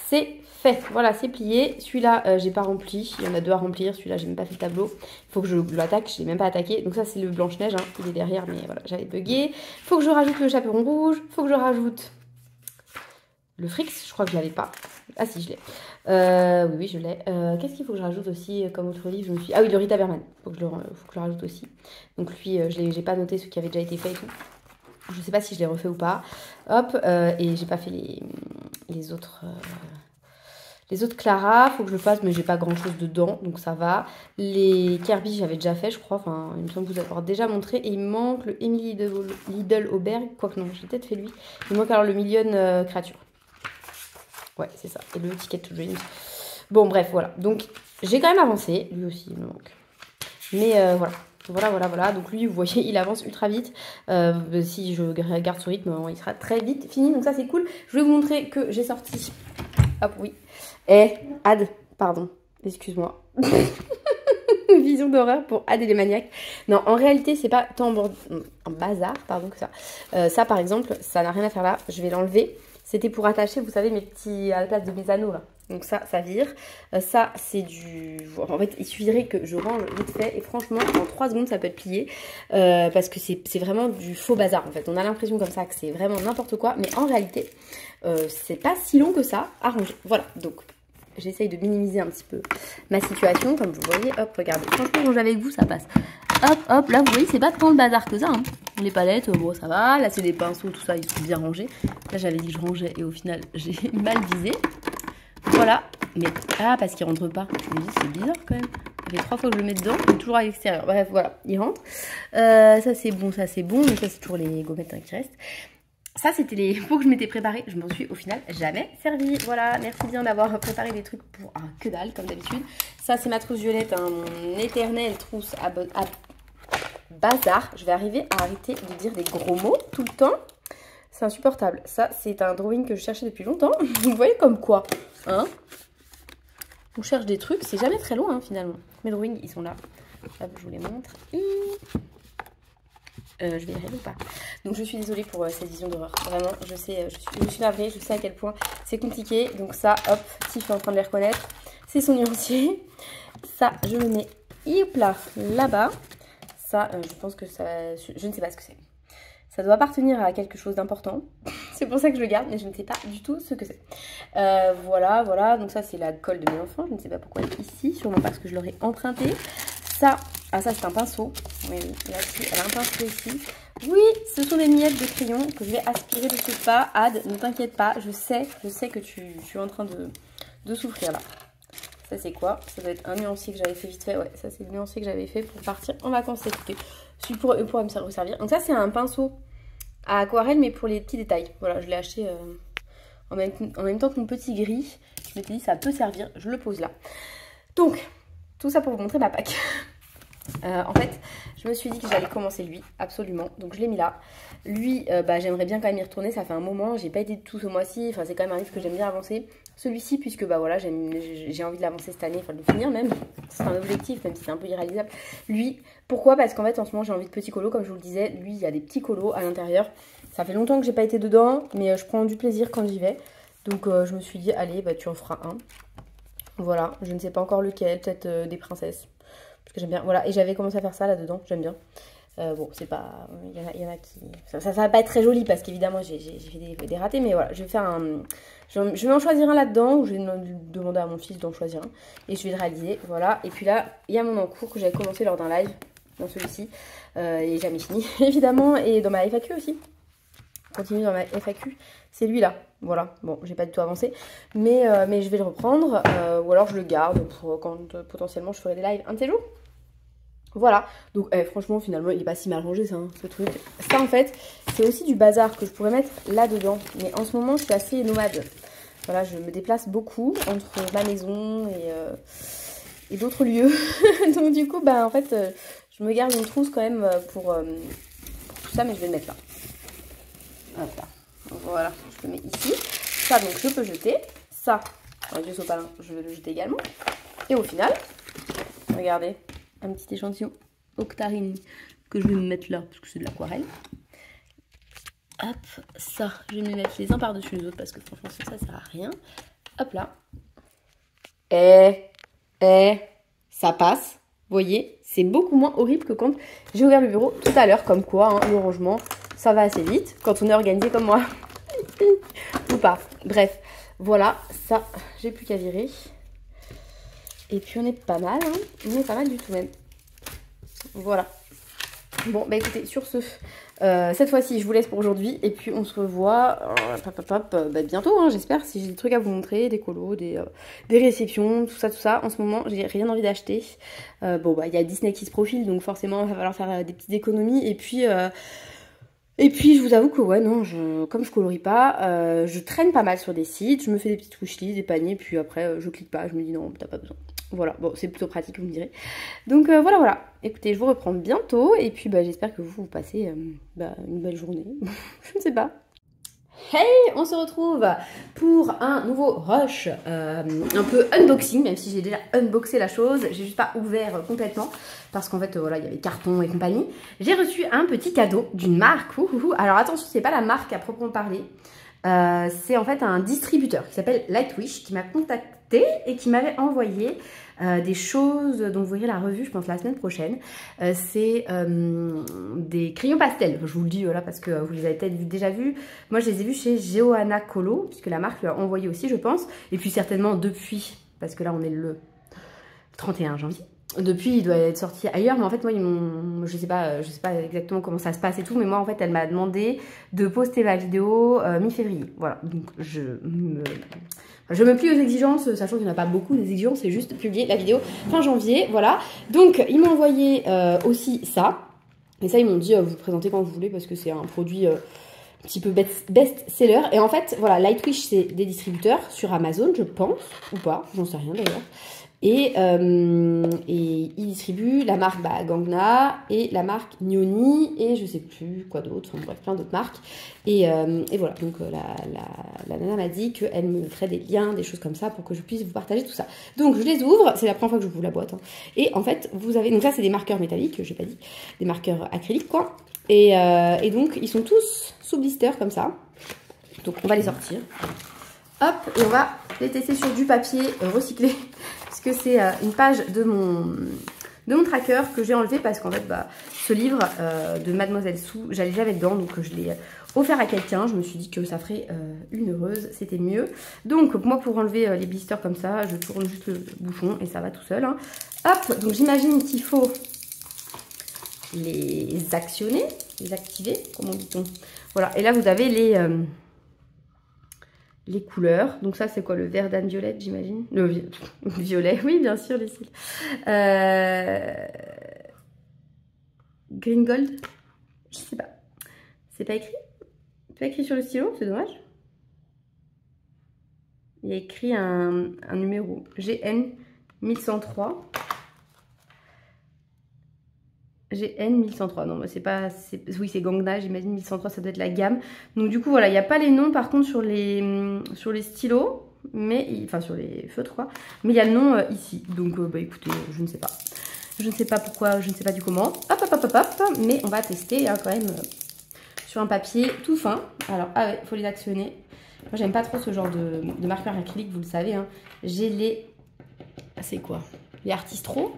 A: c'est fait. Voilà, c'est plié. Celui-là, j'ai pas rempli. Il y en a 2 à remplir. Celui-là, j'ai même pas fait le tableau. Il faut que je l'attaque. Je l'ai même pas attaqué. Donc ça, c'est le Blanche-Neige. Hein. Il est derrière, mais voilà, j'avais bugué. Il faut que je rajoute le chaperon rouge. Il faut que je rajoute le Frix. Je crois que je l'avais pas. Ah si, je l'ai. Oui, je l'ai. Qu'est-ce qu'il faut que je rajoute aussi comme autre livre? Ah oui, le Rita Berman. Faut que je le rajoute aussi. Donc lui, j'ai pas noté ce qui avait déjà été fait et tout. Je sais pas si je l'ai refait ou pas. Hop, et j'ai pas fait les autres Clara. Faut que je le fasse, mais j'ai pas grand chose dedans, donc ça va. Les Kirby, j'avais déjà fait, je crois. Enfin, il me semble vous avoir déjà montré. Et il manque le Emily Lidl Auberg. Quoique non, j'ai peut-être fait lui. Il manque alors le Million Créature. Ouais, c'est ça. Et le Ticket to Dreams. Bon, bref, voilà. Donc, j'ai quand même avancé. Lui aussi, il me manque. Mais voilà. Donc, lui, vous voyez, il avance ultra vite. Si je garde ce rythme, il sera très vite fini. Donc, ça, c'est cool. Je vais vous montrer que j'ai sorti... Hop, oui. Pardon. Excuse-moi. Vision d'horreur pour Ad et les maniaques. Non, en réalité, c'est pas tant un bazar, pardon, que ça. Ça, par exemple, ça n'a rien à faire là. Je vais l'enlever. C'était pour attacher, vous savez, mes petits à la place de mes anneaux là. Donc ça vire. Ça, c'est du... En fait, il suffirait que je range vite fait. Et franchement, en 3 secondes, ça peut être plié. Parce que c'est vraiment du faux bazar. En fait, on a l'impression comme ça que c'est vraiment n'importe quoi. Mais en réalité, c'est pas si long que ça à ranger. Voilà, donc... J'essaye de minimiser un petit peu ma situation. Comme vous voyez, hop, regardez. Franchement, ranger avec vous, ça passe. Hop, là, vous voyez, c'est pas tant le bazar que ça. Hein. Les palettes, bon, ça va. Là, c'est des pinceaux, tout ça, ils sont bien rangés. Là, j'avais dit que je rangeais et au final, j'ai mal visé. Voilà. Mais, parce qu'ils rentrent pas. Je me dis, c'est bizarre quand même. Ça fait 3 fois que je le mets dedans, il est toujours à l'extérieur. Bref, voilà, il rentre. Ça c'est bon, mais ça c'est toujours les gommettes hein, qui restent. Ça, c'était les pots que je m'étais préparé. Je m'en suis au final jamais servi. Voilà, merci bien d'avoir préparé des trucs pour que dalle, comme d'habitude. Ça, c'est ma trousse violette, hein, mon éternelle trousse à bazar. Je vais arriver à arrêter de dire des gros mots tout le temps. C'est insupportable. Ça, c'est un drawing que je cherchais depuis longtemps. Vous voyez comme quoi, hein? On cherche des trucs, c'est jamais très loin, hein, finalement. Mes drawings, ils sont là. Hop, je vous les montre. Je vais y arriver ou pas? Donc je suis désolée pour cette vision d'horreur. Vraiment, je sais, je suis navrée, je sais à quel point c'est compliqué. Donc ça, hop, Tiff est en train de les reconnaître. C'est son nuancier. Ça, je le mets hop là, là-bas. Ça, je pense que ça... Je ne sais pas ce que c'est. Ça doit appartenir à quelque chose d'important. C'est pour ça que je le garde, mais je ne sais pas du tout ce que c'est. Voilà, voilà. Donc ça, c'est la colle de mes enfants. Je ne sais pas pourquoi elle est ici. Sûrement parce que je l'aurais emprunté. Ça, ah ça c'est un pinceau. Oui, là-dessus, elle a un pinceau ici. Oui, ce sont des miettes de crayon que je vais aspirer de ce pas. Ad, ne t'inquiète pas, je sais que tu es en train de souffrir là. Ça c'est quoi? Ça doit être un nuancier que j'avais fait vite fait. Ouais, ça c'est le nuancier que j'avais fait pour partir en vacances cet été. Celui pour me resservir. Donc ça c'est un pinceau à aquarelle mais pour les petits détails. Voilà, je l'ai acheté en même temps que mon petit gris. Je m'étais dit ça peut servir, je le pose là. Donc, tout ça pour vous montrer ma pack. En fait, je me suis dit que j'allais commencer lui, absolument. Donc je l'ai mis là. Lui, j'aimerais bien quand même y retourner. Ça fait un moment, j'ai pas été de tout ce mois-ci. Enfin, c'est quand même un livre que j'aime bien avancer. Celui-ci, puisque voilà, j'ai envie de l'avancer cette année, enfin de le finir même. C'est un objectif, même si c'est un peu irréalisable. Lui, pourquoi? Parce qu'en fait, en ce moment, j'ai envie de petits colos, comme je vous le disais. Lui, il y a des petits colos à l'intérieur. Ça fait longtemps que j'ai pas été dedans, mais je prends du plaisir quand j'y vais. Donc je me suis dit, allez, tu en feras un. Voilà, je ne sais pas encore lequel, peut-être des princesses. Parce que j'aime bien, voilà, et j'avais commencé à faire ça là-dedans, j'aime bien. Bon, c'est pas, il y en a qui... Ça va pas être très joli parce qu'évidemment j'ai fait des ratés, mais voilà, je vais faire un... Je vais en choisir un là-dedans, ou je vais demander à mon fils d'en choisir un, et je vais le réaliser, voilà. Et puis là, il y a mon encours que j'avais commencé lors d'un live, dans celui-ci, et jamais fini, évidemment, et dans ma FAQ aussi. Continue dans ma FAQ, c'est lui là, voilà, bon j'ai pas du tout avancé, mais je vais le reprendre, ou alors je le garde pour quand potentiellement je ferai des lives un de ces jours. Voilà, donc franchement finalement il est pas si mal rangé ça, hein, ce truc. Ça en fait c'est aussi du bazar que je pourrais mettre là dedans, mais en ce moment je suis assez nomade. Voilà, je me déplace beaucoup entre ma maison et d'autres lieux, donc du coup en fait je me garde une trousse quand même pour tout ça, mais je vais le mettre là. Voilà, je le mets ici. Ça, donc, je peux jeter. Ça, un vieux sopalin, je vais le jeter également. Et au final, regardez, un petit échantillon Octarine que je vais me mettre là, parce que c'est de l'aquarelle. Hop, ça, je vais me les mettre les uns par-dessus les autres, parce que franchement, ça sert à rien. Hop là. Ça passe. Vous voyez, c'est beaucoup moins horrible que quand j'ai ouvert le bureau tout à l'heure, comme quoi, hein, le rangement... Ça va assez vite quand on est organisé comme moi. Ou pas. Bref, voilà, ça, j'ai plus qu'à virer. Et puis on est pas mal, hein. On est pas mal du tout même. Voilà. Bon, écoutez, sur ce, cette fois-ci, je vous laisse pour aujourd'hui. Et puis on se revoit bientôt, hein, j'espère, si j'ai des trucs à vous montrer, des colos, des réceptions, tout ça. En ce moment, j'ai rien envie d'acheter. Il y a Disney qui se profile, donc forcément, il va falloir faire des petites économies. Et puis, je vous avoue que, ouais, non, comme je colorie pas, je traîne pas mal sur des sites, je me fais des petites wishlists, des paniers, puis après, je clique pas, je me dis non, t'as pas besoin. Voilà, bon, c'est plutôt pratique, vous me direz. Donc, voilà. Écoutez, je vous reprends bientôt, et puis, j'espère que vous passez une belle journée. Je ne sais pas. Hey, on se retrouve pour un nouveau rush, un peu unboxing, même si j'ai déjà unboxé la chose, j'ai juste pas ouvert complètement, parce qu'en fait, voilà, il y avait carton et compagnie. J'ai reçu un petit cadeau d'une marque, alors attention, c'est pas la marque à proprement parler, c'est en fait un distributeur qui s'appelle Lightwish, qui m'a contacté et qui m'avait envoyé des choses dont vous verrez la revue, je pense, la semaine prochaine. C'est des crayons pastels. Je vous le dis voilà parce que vous les avez peut-être déjà vus. Moi, je les ai vus chez Geoana Colo, puisque la marque l'a envoyé aussi, je pense. Et puis certainement depuis, parce que là, on est le 31 janvier. Depuis, il doit être sorti ailleurs, mais en fait, moi, je sais pas exactement comment ça se passe et tout, mais moi, en fait, elle m'a demandé de poster la vidéo mi-février. Voilà, donc je me plie aux exigences, sachant qu'il n'y en a pas beaucoup d'exigences, c'est juste publier la vidéo fin janvier, voilà. Donc, ils m'ont envoyé aussi ça, et ça, ils m'ont dit, vous le présentez quand vous voulez, parce que c'est un produit un petit peu best-seller. Et en fait, voilà, Lightwish, c'est des distributeurs sur Amazon, je pense, ou pas, j'en sais rien d'ailleurs. Et il distribue la marque Gangna et la marque Nioni et je sais plus quoi d'autre, enfin bref, plein d'autres marques. Et voilà, donc la nana m'a dit qu'elle me ferait des liens, des choses comme ça pour que je puisse vous partager tout ça. Donc je les ouvre, c'est la première fois que je vous la boîte. Hein. Et en fait, vous avez, donc ça c'est des marqueurs métalliques, j'ai pas dit, des marqueurs acryliques quoi. Et donc ils sont tous sous blister comme ça. Donc on va les sortir. Hop, et on va les tester sur du papier recyclé. Parce que c'est une page de mon tracker que j'ai enlevé parce qu'en fait, ce livre de Mademoiselle Sou, j'allais jamais dedans, donc je l'ai offert à quelqu'un. Je me suis dit que ça ferait une heureuse, c'était mieux. Donc moi, pour enlever les blisters comme ça, je tourne juste le bouchon et ça va tout seul. Hein. Hop, donc j'imagine qu'il faut les actionner, les activer, comment dit-on? Voilà, et là vous avez les couleurs. Donc ça, c'est quoi? Le vert d'âne violette, j'imagine. Le violet, oui, bien sûr, les cils. Green gold? Je sais pas. C'est pas écrit? C'est pas écrit sur le stylo, c'est dommage. Il y a écrit un numéro. GN 1103. GN 1103, non, c'est pas, oui c'est Gangna, j'imagine 1103, ça doit être la gamme. Donc du coup voilà, il n'y a pas les noms par contre sur les stylos, mais, enfin sur les feutres quoi, mais il y a le nom ici. Donc écoutez, je ne sais pas. Je ne sais pas pourquoi, je ne sais pas du comment. Hop, hop, hop, hop, hop, mais on va tester hein, quand même sur un papier tout fin. Alors, ah ouais, il faut les actionner. Moi j'aime pas trop ce genre de marqueur acrylique, vous le savez. Hein. J'ai les, c'est quoi? Les Artistro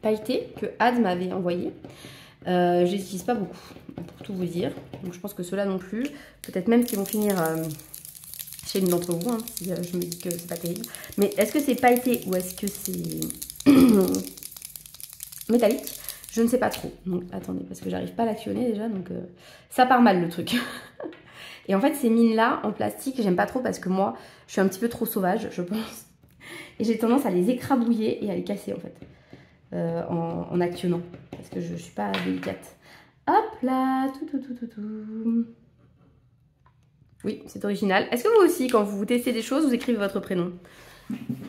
A: pailletés que Ad m'avait envoyé. Je les utilise pas beaucoup, pour tout vous dire. Donc je pense que ceux-là non plus. Peut-être même qu'ils vont finir chez l'une d'entre vous, hein, si je me dis que c'est pas terrible. Mais est-ce que c'est pailleté ou est-ce que c'est métallique? Je ne sais pas trop. Donc attendez, parce que j'arrive pas à l'actionner déjà, donc ça part mal le truc. Et en fait, ces mines-là, en plastique, j'aime pas trop parce que moi, je suis un petit peu trop sauvage, je pense. Et j'ai tendance à les écrabouiller et à les casser en fait. En actionnant parce que je suis pas délicate. Hop là, tout. Oui, c'est original. Est-ce que vous aussi, quand vous testez des choses, vous écrivez votre prénom?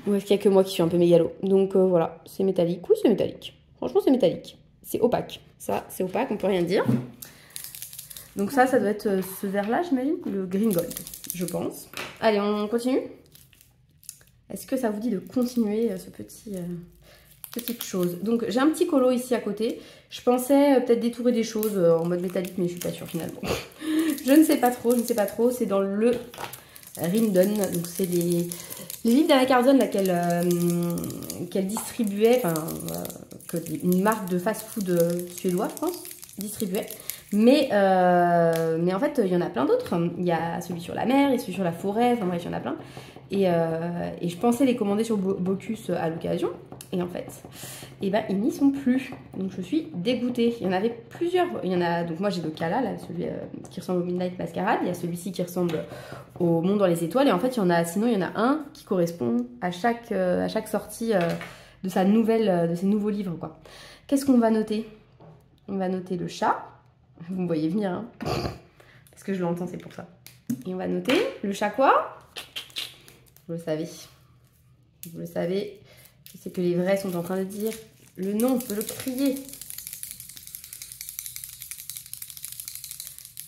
A: Ou est-ce qu'il n'y a que moi qui suis un peu mégalo? Donc voilà, c'est métallique. Oui, c'est métallique. Franchement, c'est métallique. C'est opaque. Ça, c'est opaque, on peut rien dire. Donc ça doit être ce vert-là, j'imagine. Le green gold, je pense. Allez, on continue. Est-ce que ça vous dit de continuer ce petit... petite chose. Donc j'ai un petit colo ici à côté. Je pensais peut-être détourer des choses en mode métallique, mais je suis pas sûre finalement. Je ne sais pas trop. C'est dans le Rindon. Donc c'est les livres d'Anna Carson qu'elle distribuait, enfin que une marque de fast-food suédois, je pense, distribuait. Mais en fait, il y en a plein d'autres. Il y a celui sur la mer, et celui sur la forêt, enfin bref, il y en a plein. Et je pensais les commander sur Bocuse à l'occasion. Et en fait, ils n'y sont plus. Donc je suis dégoûtée. Il y en avait plusieurs. Il y en a, donc moi j'ai le Kala, là, celui qui ressemble au Midnight Masquerade. Il y a celui-ci qui ressemble au Monde dans les étoiles. Et en fait, sinon il y en a un qui correspond à chaque sortie de ses nouveaux livres, quoi. Qu'est-ce qu'on va noter? On va noter le chat. Vous me voyez venir, hein, parce que je l'entends, c'est pour ça. Et on va noter le chat quoi? Vous le savez. Vous le savez. Je sais que les vrais sont en train de dire le nom, on peut le crier.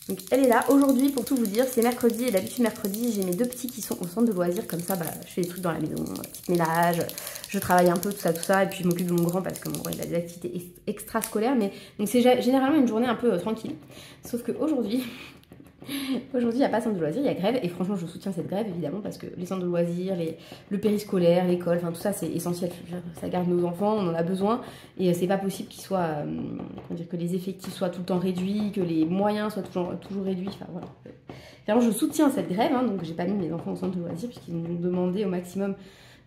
A: Donc elle est là aujourd'hui pour tout vous dire, c'est mercredi et d'habitude mercredi j'ai mes deux petits qui sont au centre de loisirs comme ça, je fais des trucs dans la maison, petit ménage, je travaille un peu tout ça et puis je m'occupe de mon grand parce que mon grand il a des activités extrascolaires, mais donc c'est généralement une journée un peu tranquille, sauf qu'aujourd'hui aujourd'hui il n'y a pas centre de loisirs, il y a grève et franchement je soutiens cette grève évidemment parce que les centres de loisirs, le périscolaire, l'école, enfin tout ça c'est essentiel, ça garde nos enfants, on en a besoin et c'est pas possible qu'ils soient, que les effectifs soient tout le temps réduits, que les moyens soient toujours réduits, enfin voilà. Vraiment je soutiens cette grève, hein, donc j'ai pas mis mes enfants au centre de loisirs puisqu'ils nous ont demandé au maximum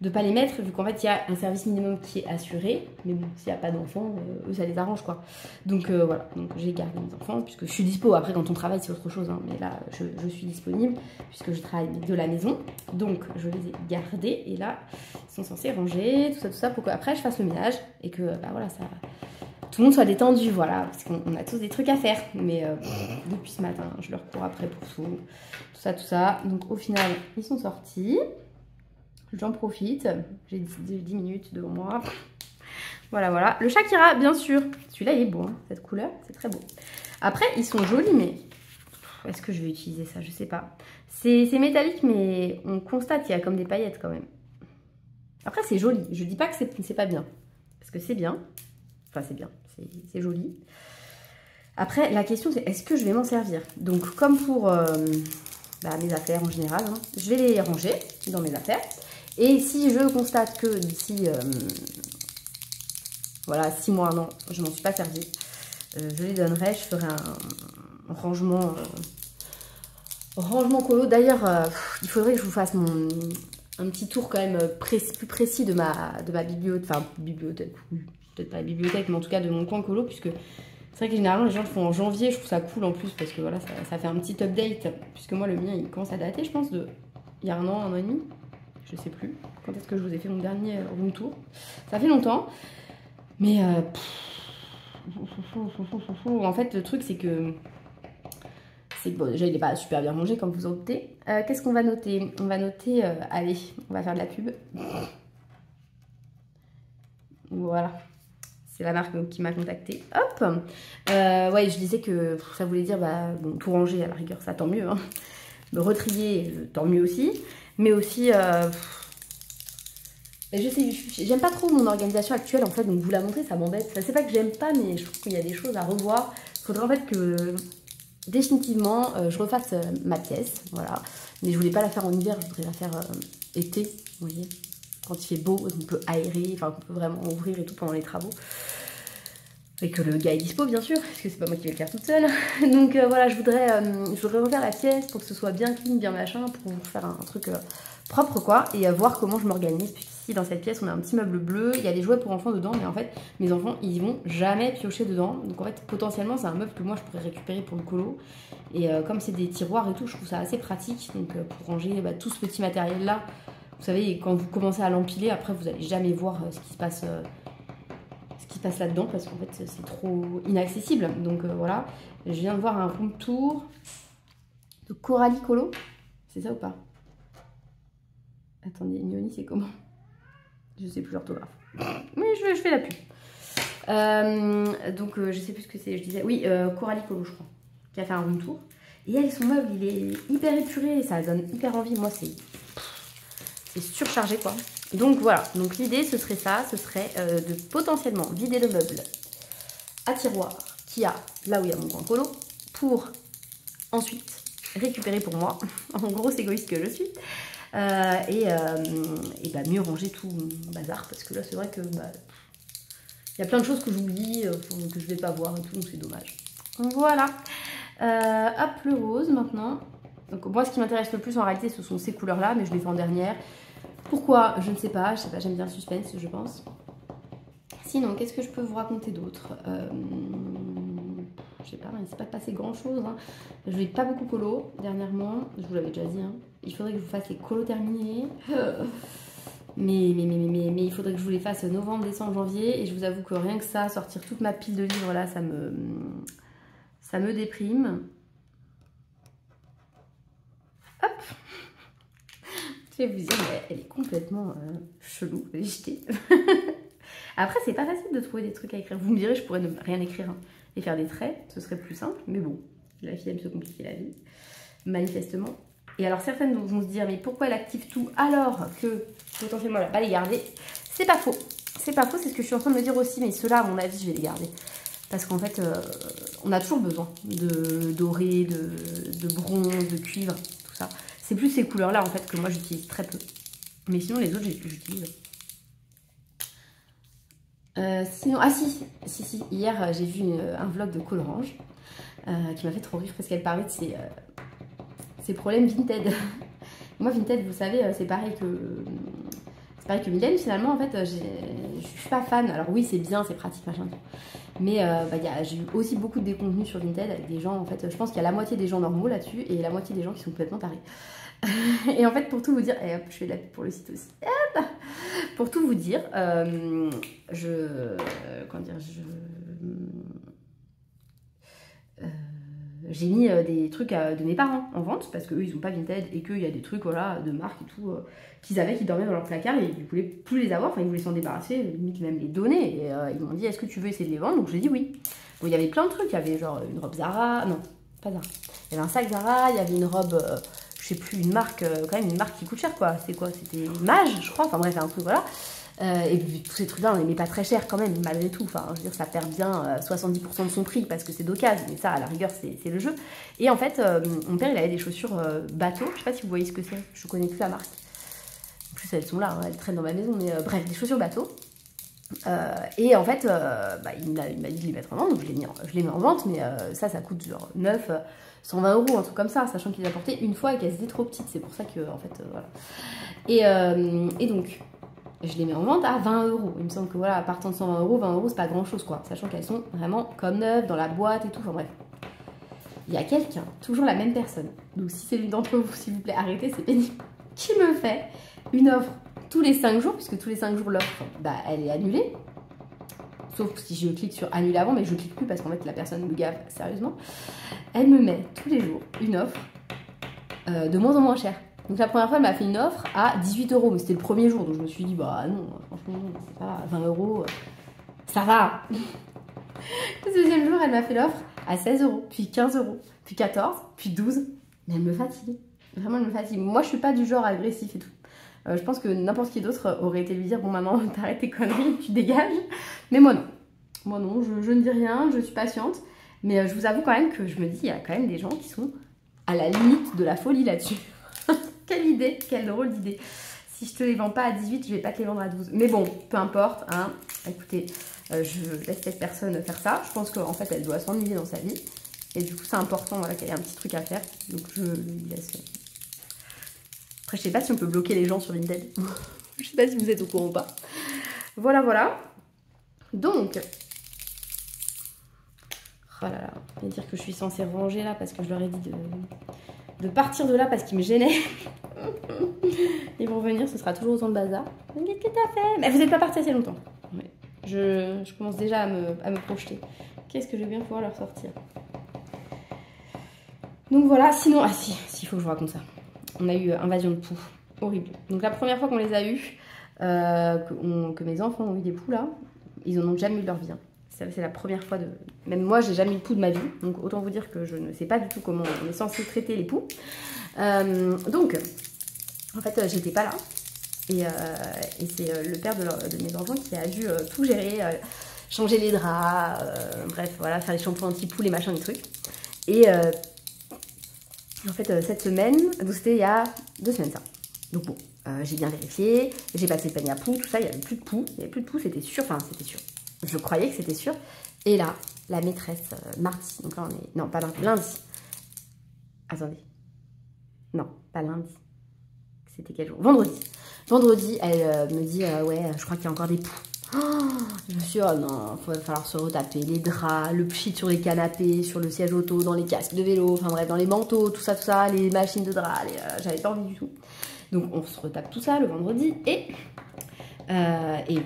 A: de pas les mettre, vu qu'en fait il y a un service minimum qui est assuré, mais bon, s'il n'y a pas d'enfants, eux ça les arrange quoi. Donc voilà, donc j'ai gardé mes enfants, puisque je suis dispo. Après quand on travaille c'est autre chose, hein, mais là je suis disponible, puisque je travaille de la maison, donc je les ai gardés, et là ils sont censés ranger, tout ça, pour qu'après je fasse le ménage, et que bah voilà, ça... tout le monde soit détendu, voilà, parce qu'on a tous des trucs à faire, mais depuis ce matin, je leur cours après pour tout ça, donc au final, ils sont sortis, j'en profite, j'ai 10 minutes devant moi, voilà, le Shakira, bien sûr, celui-là il est beau, hein, cette couleur, c'est très beau. Après, ils sont jolis, mais est-ce que je vais utiliser ça, je sais pas, c'est métallique, mais on constate qu'il y a comme des paillettes quand même. Après, c'est joli, je dis pas que c'est pas bien, parce que c'est bien. Enfin, c'est bien, c'est joli. Après, la question, c'est est-ce que je vais m'en servir? Donc, comme pour mes affaires en général, hein, je vais les ranger dans mes affaires. Et si je constate que d'ici, voilà, 6 mois, 1 an, je m'en suis pas servi, je les donnerai, je ferai un rangement colo. D'ailleurs, il faudrait que je vous fasse un petit tour quand même plus précis de ma bibliothèque, enfin, bibliothèque, oui. Peut-être pas la bibliothèque, mais en tout cas de mon coin colo, puisque c'est vrai que généralement les gens le font en janvier. Je trouve ça cool en plus, parce que voilà, ça fait un petit update, puisque moi le mien il commence à dater, je pense, il y a 1 an, 1 an et demi, je sais plus quand est-ce que je vous ai fait mon dernier room tour. Ça fait longtemps, mais en fait le truc c'est que bon, déjà il n'est pas super bien rangé comme vous en doutez. Qu'est-ce qu'on va noter? On va noter, allez, on va faire de la pub. Voilà. C'est la marque qui m'a contactée. Hop, ouais, je disais que ça voulait dire, bah, bon, tout ranger à la rigueur, ça tant mieux. Hein. Me retrier, tant mieux aussi. Mais aussi, je sais, j'aime pas trop mon organisation actuelle en fait, donc vous la montrer, ça m'embête. Enfin, c'est pas que j'aime pas, mais je trouve qu'il y a des choses à revoir. Il faudrait en fait que, définitivement, je refasse ma pièce, voilà. Mais je voulais pas la faire en hiver, je voudrais la faire été, vous voyez. Quand il fait beau, on peut aérer, enfin on peut vraiment ouvrir et tout pendant les travaux. Et que le gars est dispo bien sûr, parce que c'est pas moi qui vais le faire toute seule. Donc voilà, je voudrais refaire la pièce pour que ce soit bien clean, bien machin, pour faire un truc propre quoi, et voir comment je m'organise. Puisqu'ici dans cette pièce on a un petit meuble bleu, il y a des jouets pour enfants dedans, mais en fait mes enfants ils vont jamais piocher dedans. Donc en fait potentiellement c'est un meuble que moi je pourrais récupérer pour le colo. Et comme c'est des tiroirs et tout, je trouve ça assez pratique. Donc pour ranger tout ce petit matériel là. Vous savez, quand vous commencez à l'empiler, après vous n'allez jamais voir ce qui se passe là-dedans, parce qu'en fait c'est trop inaccessible. Donc voilà, je viens de voir un room tour de Coralie Colo. C'est ça ou pas? Attendez, Nioni c'est comment? Je sais plus l'orthographe. Mais je fais la pub. Donc je sais plus ce que c'est, je disais. Oui, Coralie Colo je crois, qui a fait un room tour. Et elle, son meuble, il est hyper épuré, ça donne hyper envie. Moi c'est surchargé quoi. Donc voilà, donc l'idée ce serait ça, ce serait de potentiellement vider le meuble à tiroir qu'il y a là où il y a mon coin colo, pour ensuite récupérer pour moi, en grosse égoïste que je suis, et bah, mieux ranger tout mon bazar, parce que là c'est vrai que bah, y a plein de choses que j'oublie, que je vais pas voir et tout, donc c'est dommage. Voilà, hop le rose maintenant. Donc moi ce qui m'intéresse le plus en réalité ce sont ces couleurs là, mais je les fais en dernière. Pourquoi? Je ne sais pas, j'aime bien le suspense je pense. Sinon qu'est-ce que je peux vous raconter d'autre? Je sais pas, il ne s'est pas passé grand chose. Hein. Je n'ai pas beaucoup colo dernièrement, je vous l'avais déjà dit. Hein. Il faudrait que je vous fasse les colos terminés. Mais il faudrait que je vous les fasse novembre, décembre, janvier. Et je vous avoue que rien que ça, sortir toute ma pile de livres là, ça me déprime. Hop. Je vais vous dire, mais elle est complètement chelou, jetée. Après, c'est pas facile de trouver des trucs à écrire. Vous me direz, je pourrais ne rien écrire hein, et faire des traits, ce serait plus simple. Mais bon, la fille aime se compliquer la vie, manifestement. Et alors, certaines vont se dire, mais pourquoi elle active tout alors que potentiellement elle va pas les garder? C'est pas faux. C'est pas faux, c'est ce que je suis en train de me dire aussi. Mais ceux-là, à mon avis, je vais les garder. Parce qu'en fait, on a toujours besoin de doré, de bronze, de cuivre, tout ça. C'est plus ces couleurs-là, en fait, que moi, j'utilise très peu. Mais sinon, les autres, j'utilise. Sinon, ah si, hier, j'ai vu un vlog de Colorange qui m'a fait trop rire parce qu'elle parlait de ses problèmes Vinted. Moi, Vinted, vous savez, c'est pareil pareil que Mylène, finalement, en fait, je suis pas fan. Alors oui, c'est bien, c'est pratique, machin. Mais j'ai eu aussi beaucoup de déconvenus sur Vinted avec des gens, en fait, je pense qu'il y a la moitié des gens normaux là-dessus et la moitié des gens qui sont complètement tarés. Et en fait, pour tout vous dire, et hop, je fais de la pub pour le site aussi. Hop, pour tout vous dire, j'ai mis des trucs de mes parents en vente parce qu'eux ils ont pas Vinted et qu'il y a des trucs voilà, de marque et tout qu'ils avaient qui dormaient dans leur placard et ils voulaient plus les avoir, enfin ils voulaient s'en débarrasser, limite même les donner et ils m'ont dit est-ce que tu veux essayer de les vendre, donc j'ai dit oui. Bon, il y avait plein de trucs, il y avait genre une robe Zara, non pas Zara, il y avait un sac Zara, il y avait une robe, je sais plus, une marque, quand même une marque qui coûte cher quoi, c'était quoi, c'était Mage je crois, enfin bref un truc voilà. Et puis tous ces trucs-là, on les met pas très cher quand même, malgré tout. Enfin, je veux dire, ça perd bien 70% de son prix parce que c'est d'occasion, mais ça, à la rigueur, c'est le jeu. Et en fait, mon père, il avait des chaussures bateau. Je sais pas si vous voyez ce que c'est, je connais plus la marque. En plus, elles sont là, hein, elles traînent dans ma maison, mais bref, des chaussures bateau. Et en fait, il m'a dit de les mettre en vente, donc je les mets en vente, mais ça coûte genre 9, 120 €, un truc comme ça, sachant qu'il les a portées une fois et qu'elles étaient trop petites. C'est pour ça que, en fait, voilà. Et donc. Je les mets en vente à 20 €. Il me semble que voilà, à partir de 120 €, 20 € c'est pas grand chose quoi. Sachant qu'elles sont vraiment comme neuves dans la boîte et tout. Enfin bref. Il y a quelqu'un, toujours la même personne. Donc si c'est l'une d'entre vous, s'il vous plaît, arrêtez, c'est pénible. Qui me fait une offre tous les 5 jours, puisque tous les 5 jours l'offre, elle est annulée. Sauf si je clique sur annuler avant, mais je clique plus parce qu'en fait la personne me gave sérieusement. Elle me met tous les jours une offre de moins en moins chère. Donc la première fois, elle m'a fait une offre à 18 €, mais c'était le premier jour, donc je me suis dit, bah non, franchement, non, ça va, 20 €, ça va. Le deuxième jour, elle m'a fait l'offre à 16 €, puis 15 €, puis 14, puis 12. Mais elle me fatigue, vraiment elle me fatigue. Moi, je suis pas du genre agressif et tout. Je pense que n'importe qui d'autre aurait été lui dire, bon maman, t'arrêtes tes conneries, tu dégages. Mais moi non. Moi non, je ne dis rien, je suis patiente. Mais je vous avoue quand même que je me dis, il y a quand même des gens qui sont à la limite de la folie là-dessus. Quelle idée, quelle drôle d'idée. Si je te les vends pas à 18, je vais pas te les vendre à 12. Mais bon, peu importe, hein. Écoutez, je laisse cette personne faire ça. Je pense qu'en fait, elle doit s'ennuyer dans sa vie. Et du coup, c'est important voilà, qu'elle ait un petit truc à faire. Donc, je lui laisse. Après, je sais pas si on peut bloquer les gens sur Vinted. Je sais pas si vous êtes au courant ou pas. Voilà, voilà. Donc, oh là là, je vais dire que je suis censée ranger là parce que je leur ai dit de partir de là parce qu'ils me gênaient. Ils vont venir, ce sera toujours autant de bazar. Qu'est-ce que t'as fait? Mais vous n'êtes pas parti assez longtemps. Ouais. Je commence déjà à me projeter. Qu'est-ce que je vais bien pouvoir leur sortir? Donc voilà, sinon, ah si, il faut que je vous raconte ça. On a eu invasion de poux, horrible. Donc la première fois qu'on les a eus, que mes enfants ont eu des poux là, ils en ont jamais eu de leur vie. Hein. C'est la première fois de... Même moi, j'ai jamais eu de poux de ma vie. Donc, autant vous dire que je ne sais pas du tout comment on est censé traiter les poux. Donc, en fait, j'étais pas là. Et c'est le père de mes enfants qui a dû tout gérer. Changer les draps. Bref, voilà, faire les shampoings anti-poux, les machins, les trucs. Et en fait, cette semaine... Donc, c'était il y a 2 semaines, ça. Donc, bon, j'ai bien vérifié. J'ai passé le panier à poux, tout ça. Il n'y avait plus de poux. Il n'y avait plus de poux, c'était sûr. Enfin, c'était sûr. Je croyais que c'était sûr. Et là, la maîtresse, mardi, donc là on est... Non, pas mardi, lundi. Attendez. Non, pas lundi. C'était quel jour? Vendredi. Vendredi, elle me dit, ouais, je crois qu'il y a encore des poux. Oh, je me suis dit, oh non, il va falloir se retaper les draps, le pchit sur les canapés, sur le siège auto, dans les casques de vélo, enfin bref, dans les manteaux, tout ça, les machines de draps, j'avais pas envie du tout. Donc on se retape tout ça le vendredi et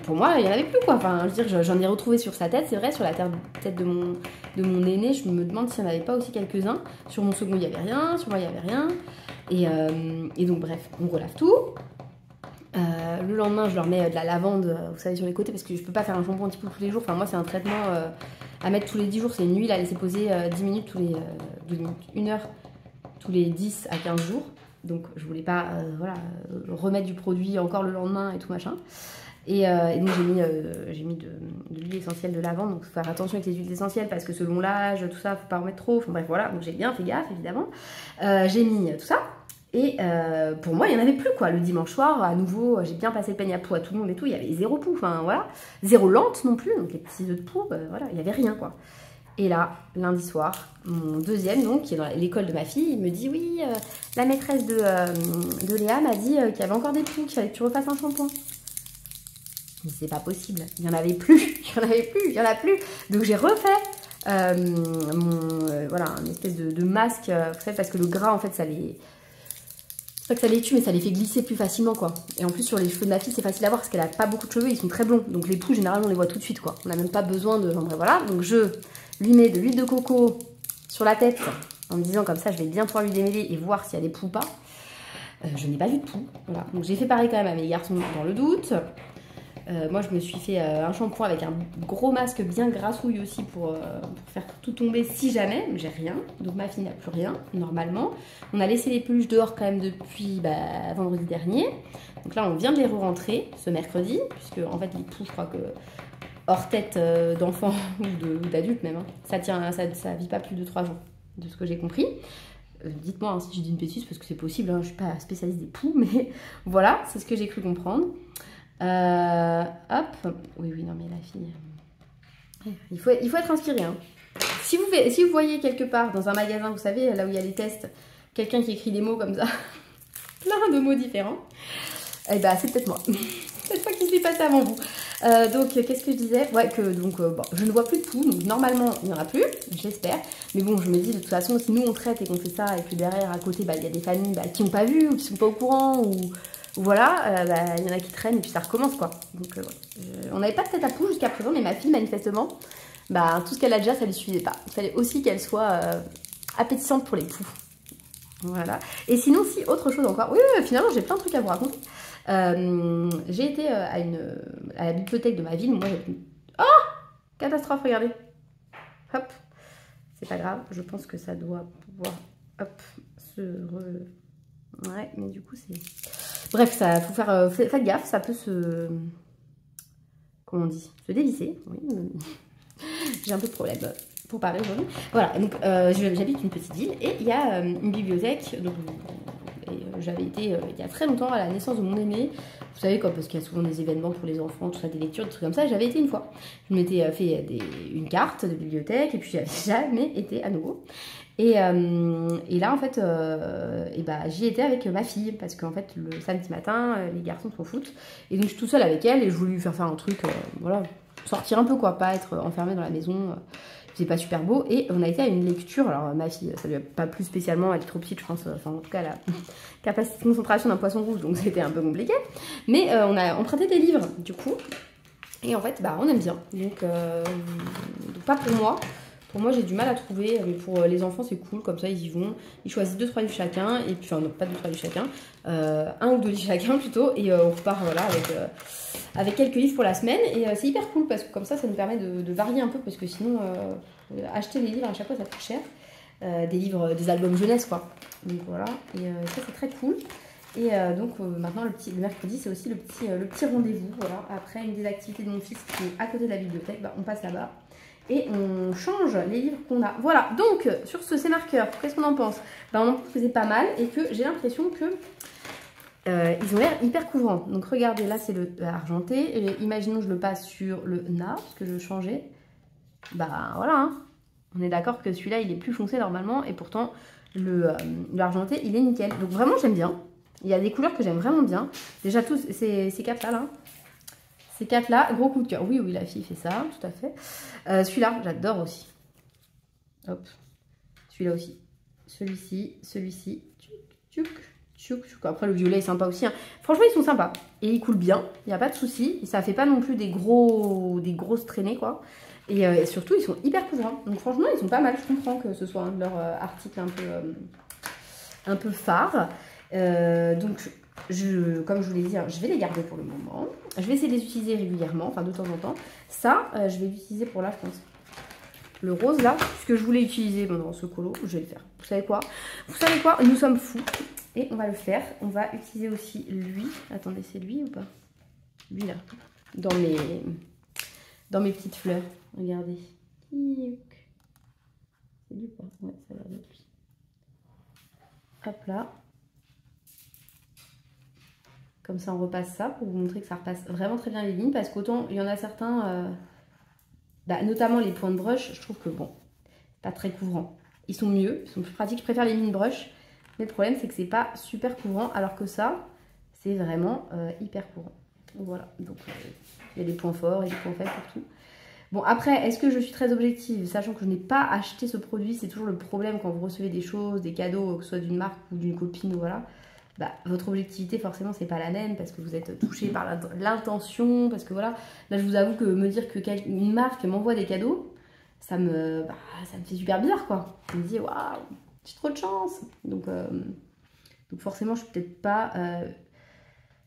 A: pour moi, il n'y en avait plus quoi. Enfin, je veux dire, j'en ai retrouvé sur sa tête, c'est vrai, sur la tête de mon aîné. Je me demande s'il n'y en avait pas aussi quelques-uns. Sur mon second, il n'y avait rien. Sur moi, il n'y avait rien. Et donc, bref, on relave tout. Le lendemain, je leur mets de la lavande, vous savez, sur les côtés, parce que je peux pas faire un shampoing anti-poux tous les jours. Enfin, moi, c'est un traitement à mettre tous les 10 jours. C'est une huile à laisser poser 10 minutes tous les 12 minutes, 1 heure tous les 10 à 15 jours. Donc je voulais pas voilà, remettre du produit encore le lendemain et tout machin. Et donc j'ai mis de l'huile essentielle de lavande. Donc faut faire attention avec les huiles essentielles parce que selon l'âge, tout ça, faut pas en mettre trop. Enfin bref voilà, donc j'ai bien fait gaffe évidemment. J'ai mis tout ça. Et pour moi il n'y en avait plus quoi. Le dimanche soir, à nouveau, j'ai bien passé le peigne à poux à tout le monde et tout. Il y avait 0 poux, enfin voilà. 0 lente non plus, donc les petits œufs de poux, voilà, il n'y avait rien quoi. Et là, lundi soir, mon deuxième, donc, qui est dans l'école de ma fille, il me dit, oui, la maîtresse de Léa m'a dit qu'il y avait encore des poux, qu'il fallait que tu refasses un shampoing. Mais c'est pas possible, il y en avait plus, il y en a plus. Donc j'ai refait voilà, une espèce de masque, parce que le gras en fait ça les... C'est pas que ça les tue, mais ça les fait glisser plus facilement, quoi. Et en plus, sur les cheveux de ma fille, c'est facile à voir parce qu'elle a pas beaucoup de cheveux, ils sont très blonds. Donc les poux, généralement, on les voit tout de suite, quoi. On n'a même pas besoin de... Enfin, bref, voilà. Donc je lui mets de l'huile de coco sur la tête en me disant comme ça, je vais bien pouvoir lui démêler et voir s'il y a des poux ou pas. Je n'ai pas vu de poux. Voilà. Donc j'ai fait pareil quand même à mes garçons dans le doute. Moi, je me suis fait un shampoing avec un gros masque bien grassouille aussi pour faire tout tomber si jamais. J'ai rien. Donc ma fille n'a plus rien, normalement. On a laissé les peluches dehors quand même depuis vendredi dernier. Donc là, on vient de les re-rentrer ce mercredi. Puisque en fait, les poux, je crois que hors tête d'enfants ou d'adultes même, hein, ça vit pas plus de 3 jours, de ce que j'ai compris. Dites-moi hein, si je dis une bêtise, parce que c'est possible. Hein, je suis pas spécialiste des poux, mais voilà, c'est ce que j'ai cru comprendre. Hop, oui, non mais la fille, il faut être inspiré. Hein. Si vous voyez quelque part dans un magasin, vous savez, là où il y a les tests, quelqu'un qui écrit des mots comme ça, plein de mots différents, eh ben c'est peut-être moi. Cette fois qui s'est passé avant vous. Donc qu'est-ce que je disais? Ouais, que donc bon, je ne vois plus de poux, donc normalement il n'y en a plus, j'espère. Mais bon, je me dis de toute façon, si nous on traite et qu'on fait ça, et que derrière à côté, il y a des familles qui n'ont pas vu ou qui sont pas au courant ou voilà, il y en a qui traînent et puis ça recommence quoi. Donc on n'avait pas de tête à poux jusqu'à présent, mais ma fille manifestement, tout ce qu'elle a déjà, ça lui suffisait pas. Il fallait aussi qu'elle soit appétissante pour les poux. Voilà. Et sinon, si autre chose encore, oui, finalement j'ai plein de trucs à vous raconter. J'ai été à la bibliothèque de ma ville. Moi, oh, catastrophe, regardez. Hop, c'est pas grave. Je pense que ça doit pouvoir, hop, ouais, mais du coup c'est. Bref, ça faut faire, faites gaffe, ça peut se, comment on dit, se dévisser. Oui, j'ai un peu de problème pour parler aujourd'hui. Voilà, donc j'habite une petite ville et il y a une bibliothèque. Donc, j'avais été il y a très longtemps à la naissance de mon aîné. Vous savez quoi, parce qu'il y a souvent des événements pour les enfants, tout ça, des lectures, des trucs comme ça. J'avais été une fois. Je m'étais fait une carte de bibliothèque et puis j'avais jamais été à nouveau. Et là en fait, j'y étais avec ma fille parce qu'en fait le samedi matin, les garçons sont au foot et donc je suis toute seule avec elle et je voulais lui faire un truc, voilà, sortir un peu quoi, pas être enfermée dans la maison. C'est pas super beau et on a été à une lecture. Alors ma fille, ça lui a pas plu spécialement, elle est trop petite je pense, enfin en tout cas la capacité de concentration d'un poisson rouge, donc c'était un peu compliqué, mais on a emprunté des livres du coup et en fait on aime bien, donc pas pour moi. Pour moi, j'ai du mal à trouver, mais pour les enfants, c'est cool. Comme ça, ils y vont. Ils choisissent 2-3 livres chacun. Et puis, enfin, non, pas 2-3 livres chacun. 1 ou 2 livres chacun, plutôt. Et on repart, voilà, avec quelques livres pour la semaine. Et c'est hyper cool parce que comme ça nous permet de varier un peu. Parce que sinon, acheter les livres à chaque fois, ça coûte cher. Des livres, des albums jeunesse, quoi. Donc, voilà. Et ça, c'est très cool. Et donc, maintenant, le mercredi, c'est aussi le petit rendez-vous. Voilà. Après une des activités de mon fils qui est à côté de la bibliothèque, on passe là-bas. Et on change les livres qu'on a. Voilà, donc sur ces marqueurs, qu'est-ce qu'on en pense? On en pense que c'est pas mal et que j'ai l'impression que ils ont l'air hyper couvrants. Donc regardez, là c'est le argenté. Et imaginons que je le passe sur le nard, parce que je changeais. Voilà, hein. On est d'accord que celui-là il est plus foncé normalement et pourtant l'argenté il est nickel. Donc vraiment j'aime bien. Il y a des couleurs que j'aime vraiment bien. Déjà tous ces quatre là. Ces 4 là, gros coup de cœur. Oui, la fille fait ça, tout à fait. Celui-là, j'adore aussi. Hop. Celui-là aussi. Celui-ci. Après, le violet est sympa aussi. Hein. Franchement, ils sont sympas. Et ils coulent bien. Il n'y a pas de souci. Et ça fait pas non plus des grosses traînées, quoi. Et surtout, ils sont hyper couvrants. Donc, franchement, ils sont pas mal. Je comprends que ce soit un de leurs articles un peu phare. Donc, comme je vous l'ai dit, je vais les garder pour le moment. Je vais essayer de les utiliser régulièrement, enfin de temps en temps. Ça, je vais l'utiliser pour là, je pense. Le rose là, puisque je voulais utiliser dans ce colo, je vais le faire. Vous savez quoi? Nous sommes fous. Et on va le faire. On va utiliser aussi lui. Attendez, c'est lui ou pas? Lui là. Dans mes petites fleurs. Regardez. C'est lui ou pas? Ouais, ça a l'air d'être lui. Hop là. Comme ça, on repasse ça pour vous montrer que ça repasse vraiment très bien les lignes. Parce qu'autant, il y en a certains, notamment les points de brush, je trouve que bon, pas très couvrant. Ils sont mieux, ils sont plus pratiques. Je préfère les mini brush. Mais le problème, c'est que c'est pas super couvrant. Alors que ça, c'est vraiment hyper couvrant. Voilà, donc il y a des points forts et des points faibles pour tout. Bon, après, est-ce que je suis très objective, sachant que je n'ai pas acheté ce produit, c'est toujours le problème quand vous recevez des choses, des cadeaux, que ce soit d'une marque ou d'une copine, voilà. Bah, votre objectivité, forcément, c'est pas la même parce que vous êtes touché par l'intention, parce que voilà. Là, je vous avoue que me dire qu'une marque m'envoie des cadeaux, ça me fait super bizarre, quoi. Je me dis, waouh, j'ai trop de chance. Donc forcément, je suis peut-être pas...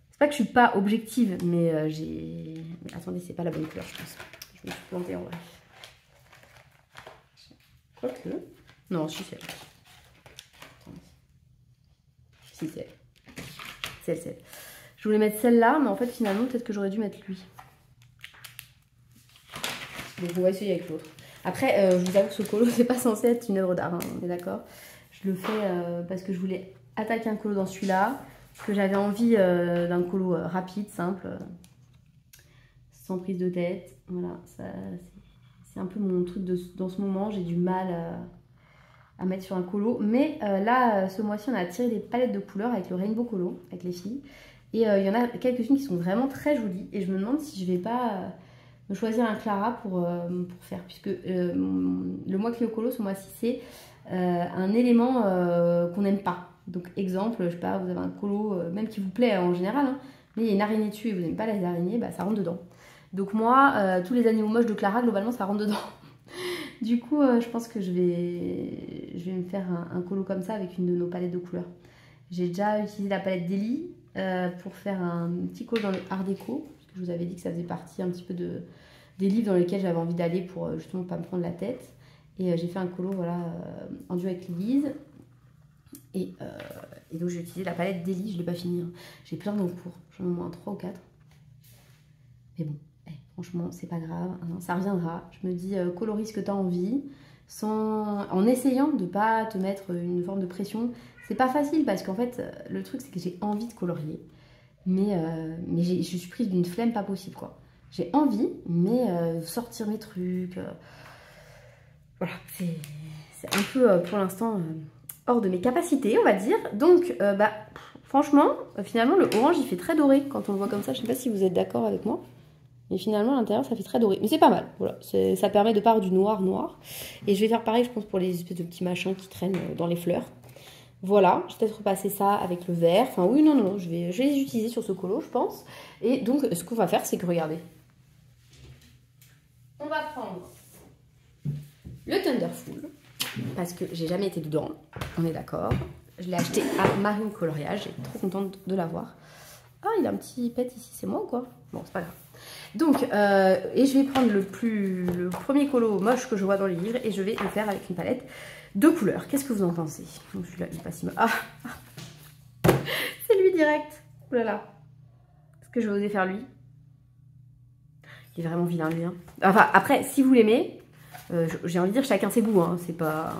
A: c'est pas que je suis pas objective, mais j'ai... Attendez, c'est pas la bonne couleur, je pense. Je me suis plantée en vrai. Quoique... Non, si c'est elle. Si c'est elle. C'est elle. Je voulais mettre celle-là, mais en fait, finalement, peut-être que j'aurais dû mettre lui. Donc, on va essayer avec l'autre. Après, je vous avoue que ce colo, c'est pas censé être une œuvre d'art, hein, on est d'accord. Je le fais parce que je voulais attaquer un colo dans celui-là, parce que j'avais envie d'un colo rapide, simple, sans prise de tête. Voilà, c'est un peu mon truc dans ce moment. J'ai du mal à mettre sur un colo. Mais là, ce mois-ci, on a tiré des palettes de couleurs avec le Rainbow Colo, avec les filles. Et il y en a quelques-unes qui sont vraiment très jolies. Et je me demande si je vais pas me choisir un Clara pour faire. Puisque le mois Cléo Colo, ce mois-ci, c'est un élément qu'on n'aime pas. Donc exemple, je sais pas, vous avez un colo, même qui vous plaît en général, hein, mais il y a une araignée dessus et vous n'aimez pas les araignées, bah, ça rentre dedans. Donc moi, tous les animaux moches de Clara, globalement, ça rentre dedans. Du coup, je pense que je vais me faire un colo comme ça avec une de nos palettes de couleurs. J'ai déjà utilisé la palette d'Eli pour faire un petit colo dans le Art Déco, parce que je vous avais dit que ça faisait partie un petit peu des livres dans lesquels j'avais envie d'aller pour justement pas me prendre la tête. Et j'ai fait un colo voilà, en duo avec Lise. Et donc j'ai utilisé la palette d'Eli, je ne l'ai pas fini. Hein. J'ai plein d'en cours, j'en ai au moins 3 ou 4. Mais bon, franchement, c'est pas grave, hein, ça reviendra. Je me dis, colorie ce que tu as envie, en essayant de ne pas te mettre une forme de pression. C'est pas facile parce qu'en fait, le truc c'est que j'ai envie de colorier. Mais je suis prise d'une flemme pas possible, quoi. J'ai envie, mais sortir mes trucs... voilà, c'est un peu pour l'instant... hors de mes capacités, on va dire. Donc, franchement, finalement, le orange, il fait très doré quand on le voit comme ça. Je sais pas si vous êtes d'accord avec moi. Mais finalement, à l'intérieur, ça fait très doré. Mais c'est pas mal. Voilà, ça permet de part du noir. Et je vais faire pareil, je pense, pour les espèces de petits machins qui traînent dans les fleurs. Voilà, je vais peut-être repasser ça avec le vert. Enfin, oui, non, je vais les utiliser sur ce colo, je pense. Et donc, ce qu'on va faire, c'est que, regardez. On va prendre le Thunderful. Parce que j'ai jamais été dedans, on est d'accord. Je l'ai acheté à Marine Coloriage, j'ai trop contente de l'avoir. Ah, il a un petit pet ici, c'est moi ou quoi? Bon, c'est pas grave. Donc, et je vais prendre le premier colo moche que je vois dans les livres et je vais le faire avec une palette de couleurs. Qu'est-ce que vous en pensez? Donc, celui-là, il est pas si moche. Ah, c'est lui direct. Oh là là. Est-ce que je vais oser faire lui? Il est vraiment vilain, lui. Hein. Enfin, après, si vous l'aimez... j'ai envie de dire chacun ses goûts, hein. C'est pas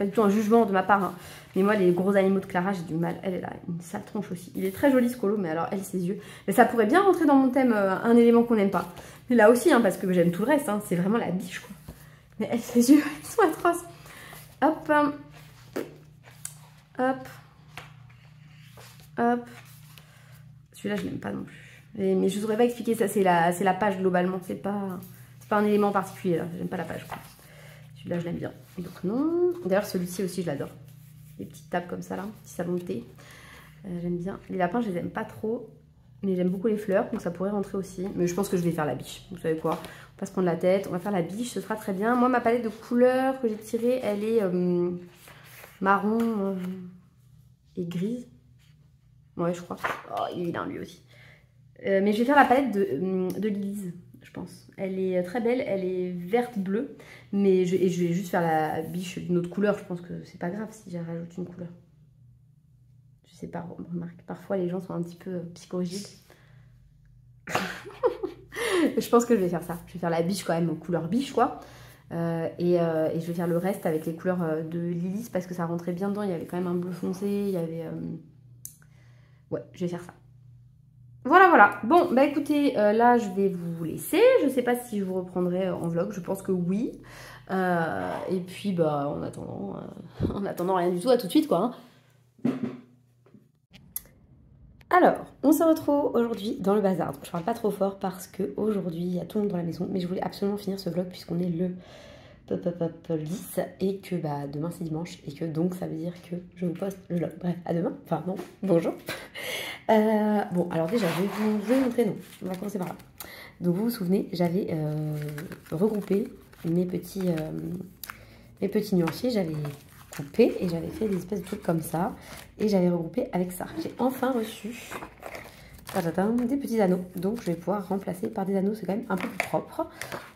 A: du tout un jugement de ma part, hein. Mais moi les gros animaux de Clara j'ai du mal, elle a une sale tronche aussi, il est très joli ce colo mais alors elle ses yeux, mais ça pourrait bien rentrer dans mon thème un élément qu'on n'aime pas, mais là aussi hein, parce que j'aime tout le reste, hein. C'est vraiment la biche quoi, mais elle ses yeux ils sont atroces. Hop, hop, hop, celui-là je l'aime pas non plus, mais je ne saurais pas expliquer ça, c'est la page globalement, c'est pas un élément particulier, j'aime pas la page. Celui-là, je l'aime bien. Donc non. D'ailleurs, celui-ci aussi, je l'adore. Les petites tables comme ça, là. Petit salon de thé. J'aime bien. Les lapins, je les aime pas trop. Mais j'aime beaucoup les fleurs. Donc ça pourrait rentrer aussi. Mais je pense que je vais faire la biche. Vous savez quoi? On va se prendre la tête. On va faire la biche. Ce sera très bien. Moi, ma palette de couleurs que j'ai tirée, elle est marron et grise. Ouais, je crois. Oh, il est vilain, lui aussi. Mais je vais faire la palette de Lise. Je pense. Elle est très belle, elle est verte-bleue, mais je vais juste faire la biche d'une autre couleur. Je pense que c'est pas grave si j'en rajoute une couleur. Je sais pas, remarque, parfois les gens sont un petit peu psychorigides. Je pense que je vais faire ça. Je vais faire la biche quand même, couleur biche quoi. Et je vais faire le reste avec les couleurs de Lilith parce que ça rentrait bien dedans. Il y avait quand même un bleu foncé, il y avait... Ouais, je vais faire ça. Voilà. Bon, bah écoutez, là, je vais vous laisser. Je sais pas si je vous reprendrai en vlog. Je pense que oui. Et puis, bah, en attendant rien du tout. À tout de suite, quoi. Hein. Alors, on se retrouve aujourd'hui dans le bazar. Donc, je parle pas trop fort parce qu'aujourd'hui, il y a tout le monde dans la maison. Mais je voulais absolument finir ce vlog puisqu'on est le 10 et que bah, demain c'est dimanche. Et que donc ça veut dire que je vous poste le vlog. Bref, à demain. Enfin, non, bonjour. Bon, alors déjà, je vais vous montrer. Non, on va commencer par là. Donc, vous vous souvenez, j'avais regroupé mes petits nuanciers. J'avais coupé et j'avais fait des espèces de trucs comme ça et j'avais regroupé avec ça. J'ai enfin reçu des petits anneaux, donc je vais pouvoir remplacer par des anneaux, c'est quand même un peu plus propre.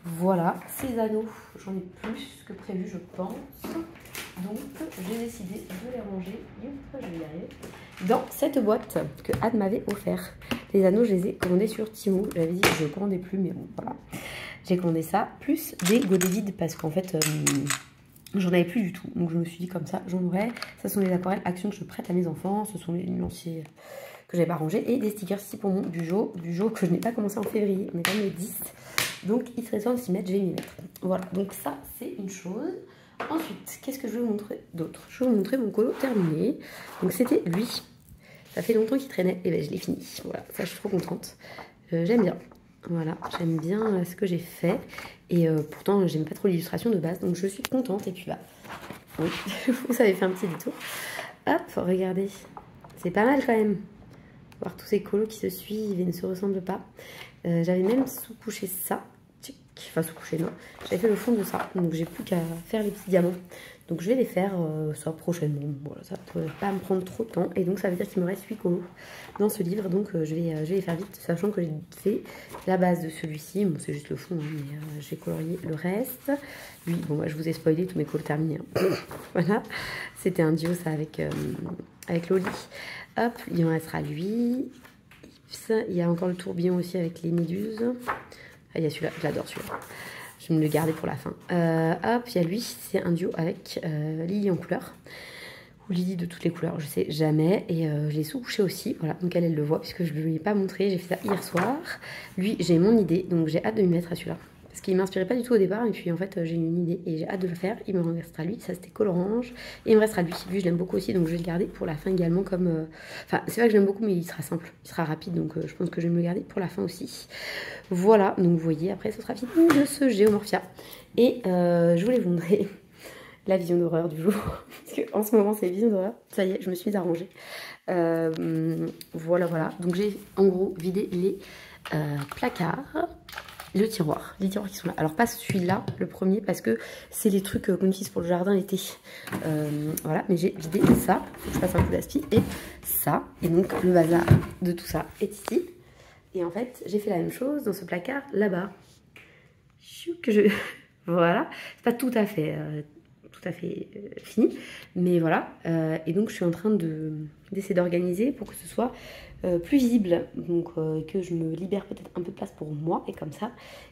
A: Voilà, ces anneaux, j'en ai plus que prévu je pense, donc j'ai décidé de les ranger, je vais y arriver, dans cette boîte que Anne m'avait offert. Les anneaux, je les ai commandés sur Temu, j'avais dit que je ne commandais plus, mais bon voilà, j'ai commandé ça, plus des godets vides parce qu'en fait j'en avais plus du tout, donc je me suis dit comme ça, j'en aurais. Ça sont les aquarelles Action que je prête à mes enfants, ce sont les nuanciers que j'avais pas rangés, et des stickers ici pour mon Bujo que je n'ai pas commencé en février, on est quand même le 10, donc il serait temps de s'y mettre, je vais m'y mettre. Voilà, donc ça c'est une chose. Ensuite, qu'est-ce que je vais vous montrer d'autre? Je vais vous montrer mon colo terminé, donc c'était lui, ça fait longtemps qu'il traînait, et ben je l'ai fini, voilà, ça je suis trop contente, j'aime bien. Voilà, j'aime bien ce que j'ai fait. Et pourtant, j'aime pas trop l'illustration de base. Donc, je suis contente. Et puis, bah, oui, vous avez fait un petit détour. Hop, regardez. C'est pas mal quand même. Voir tous ces colos qui se suivent et ne se ressemblent pas. J'avais même sous-couché ça. Enfin, sous-couché, non. J'avais fait le fond de ça. Donc, j'ai plus qu'à faire les petits diamants. Donc, je vais les faire ça prochainement. Voilà, ça ne va pas me prendre trop de temps. Et donc, ça veut dire qu'il me reste 8 colos dans ce livre. Donc, je vais les faire vite, sachant que j'ai fait la base de celui-ci. Bon, c'est juste le fond, hein, mais j'ai colorié le reste. Lui, bon, bah, je vous ai spoilé tous mes colos terminés. Hein. Voilà. C'était un duo, ça, avec Loli. Hop, il en restera lui. Il y a encore le tourbillon aussi avec les méduses. Ah, il y a celui-là, je l'adore celui-là. Je vais me le garder pour la fin. Hop, il y a lui, c'est un duo avec Lily en couleur. Ou Lily de toutes les couleurs, je sais jamais. Et je l'ai sous-couché aussi, voilà, donc elle le voit, puisque je ne lui ai pas montré. J'ai fait ça hier soir. Lui, j'ai mon idée, donc j'ai hâte de m'y mettre à celui-là. Parce qu'il ne m'inspirait pas du tout au départ, et puis en fait, j'ai une idée et j'ai hâte de le faire. Il me restera lui, ça c'était colorange. Et il me restera lui. Lui, je l'aime beaucoup aussi, donc je vais le garder pour la fin également. Comme Enfin, c'est vrai que je l'aime beaucoup, mais il sera simple, il sera rapide, donc je pense que je vais me le garder pour la fin aussi. Voilà, donc vous voyez, après, ce sera fini de ce Géomorphia. Et je voulais vous montrer la vision d'horreur du jour. Parce qu'en ce moment, c'est la vision d'horreur. Ça y est, je me suis arrangée. Voilà, voilà. Donc j'ai en gros vidé les placards. Les tiroirs qui sont là. Alors pas celui-là, le premier, parce que c'est les trucs qu'on utilise pour le jardin l'été. Voilà, mais j'ai vidé ça. Faut que je fasse un peu d'aspi. Et ça. Et donc le bazar de tout ça est ici. Et en fait, j'ai fait la même chose dans ce placard là-bas. Voilà. C'est pas tout à fait fini. Mais voilà. Et donc je suis en train d'essayer d'organiser pour que ce soit plus visible, donc que je me libère peut-être un peu de place pour moi, et comme ça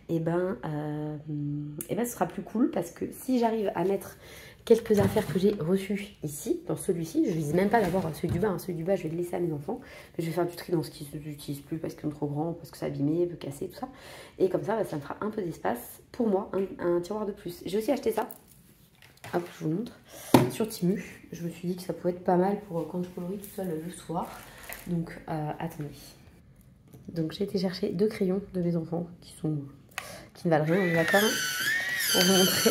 A: et ben ce sera plus cool, parce que si j'arrive à mettre quelques affaires que j'ai reçues ici, dans celui-ci, je vise même pas d'avoir celui du bas, hein. Celui du bas je vais le laisser à mes enfants, mais je vais faire du tri dans ce qui ne s'utilise plus parce qu'ils sont trop grands, parce que c'est abîmé, peut casser, tout ça, et comme ça, ça me fera un peu d'espace pour moi, un tiroir de plus. J'ai aussi acheté ça, hop, je vous montre, sur Temu. Je me suis dit que ça pouvait être pas mal pour quand je colorie tout seul le soir. Donc, attendez. Donc, j'ai été chercher 2 crayons de mes enfants qui ne valent rien, on est d'accord, hein, pour vous montrer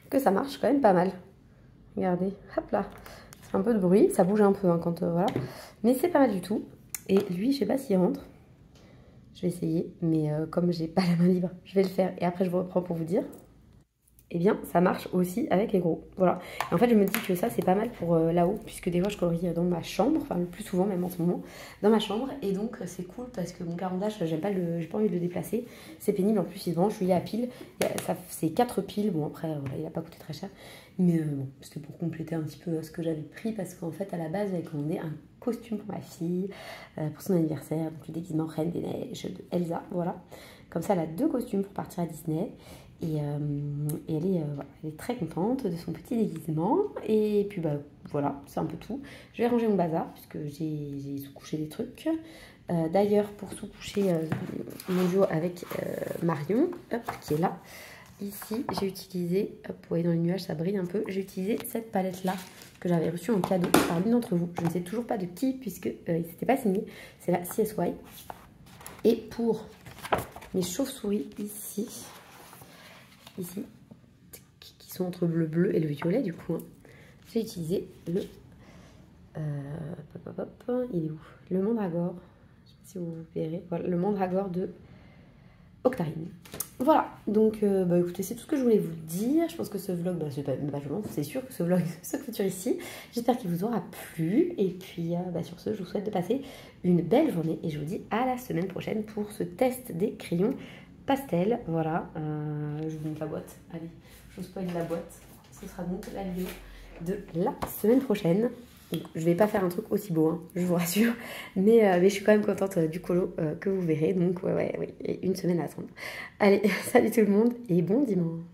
A: que ça marche quand même pas mal. Regardez, hop là. Ça fait un peu de bruit, ça bouge un peu hein, quand voilà. Mais c'est pas mal du tout. Et lui, je sais pas s'il rentre. Je vais essayer, mais comme j'ai pas la main libre, je vais le faire et après je vous reprends pour vous dire. Eh bien, ça marche aussi avec les gros. Voilà. Et en fait, je me dis que ça, c'est pas mal pour là-haut, puisque des fois, je colorie dans ma chambre, enfin, le plus souvent, même en ce moment, dans ma chambre. Et donc, c'est cool parce que mon carrandage, j'ai pas envie de le déplacer. C'est pénible. En plus, il se branche, lui, à pile. C'est 4 piles. Bon, après, voilà, il a pas coûté très cher. Mais bon, c'était pour compléter un petit peu ce que j'avais pris, parce qu'en fait, à la base, j'avais commandé un costume pour ma fille, pour son anniversaire. Donc, le déguisement Reine des Neiges de Elsa. Voilà. Comme ça, elle a 2 costumes pour partir à Disney. Et elle est très contente de son petit déguisement. Et puis bah voilà, c'est un peu tout. Je vais ranger mon bazar puisque j'ai sous-couché des trucs. D'ailleurs, pour sous-coucher mon duo avec Marion, hop, qui est là, ici, j'ai utilisé, hop, vous voyez dans les nuages, ça brille un peu, j'ai utilisé cette palette-là que j'avais reçue en cadeau par l'une d'entre vous. Je ne sais toujours pas de qui, puisque il s'était pas signé. C'est la CSY. Et pour mes chauves-souris, ici, qui sont entre le bleu et le violet, du coup, hein, j'ai utilisé le... il est où? Le Mandragore. Je sais pas si vous verrez. Voilà, le Mandragore de Octarine. Voilà, donc bah, écoutez, c'est tout ce que je voulais vous dire. Je pense que ce vlog, bah, c'est sûr que ce vlog se clôture ici. J'espère qu'il vous aura plu. Et puis bah, sur ce, je vous souhaite de passer une belle journée. Et je vous dis à la semaine prochaine pour ce test des crayons pastel. Voilà, je vous montre la boîte. Allez, je vous spoil la boîte. Ce sera donc la vidéo de la semaine prochaine. Je vais pas faire un truc aussi beau, hein, je vous rassure, mais je suis quand même contente du colo que vous verrez, donc ouais, et une semaine à attendre. Allez, salut tout le monde et bon dimanche.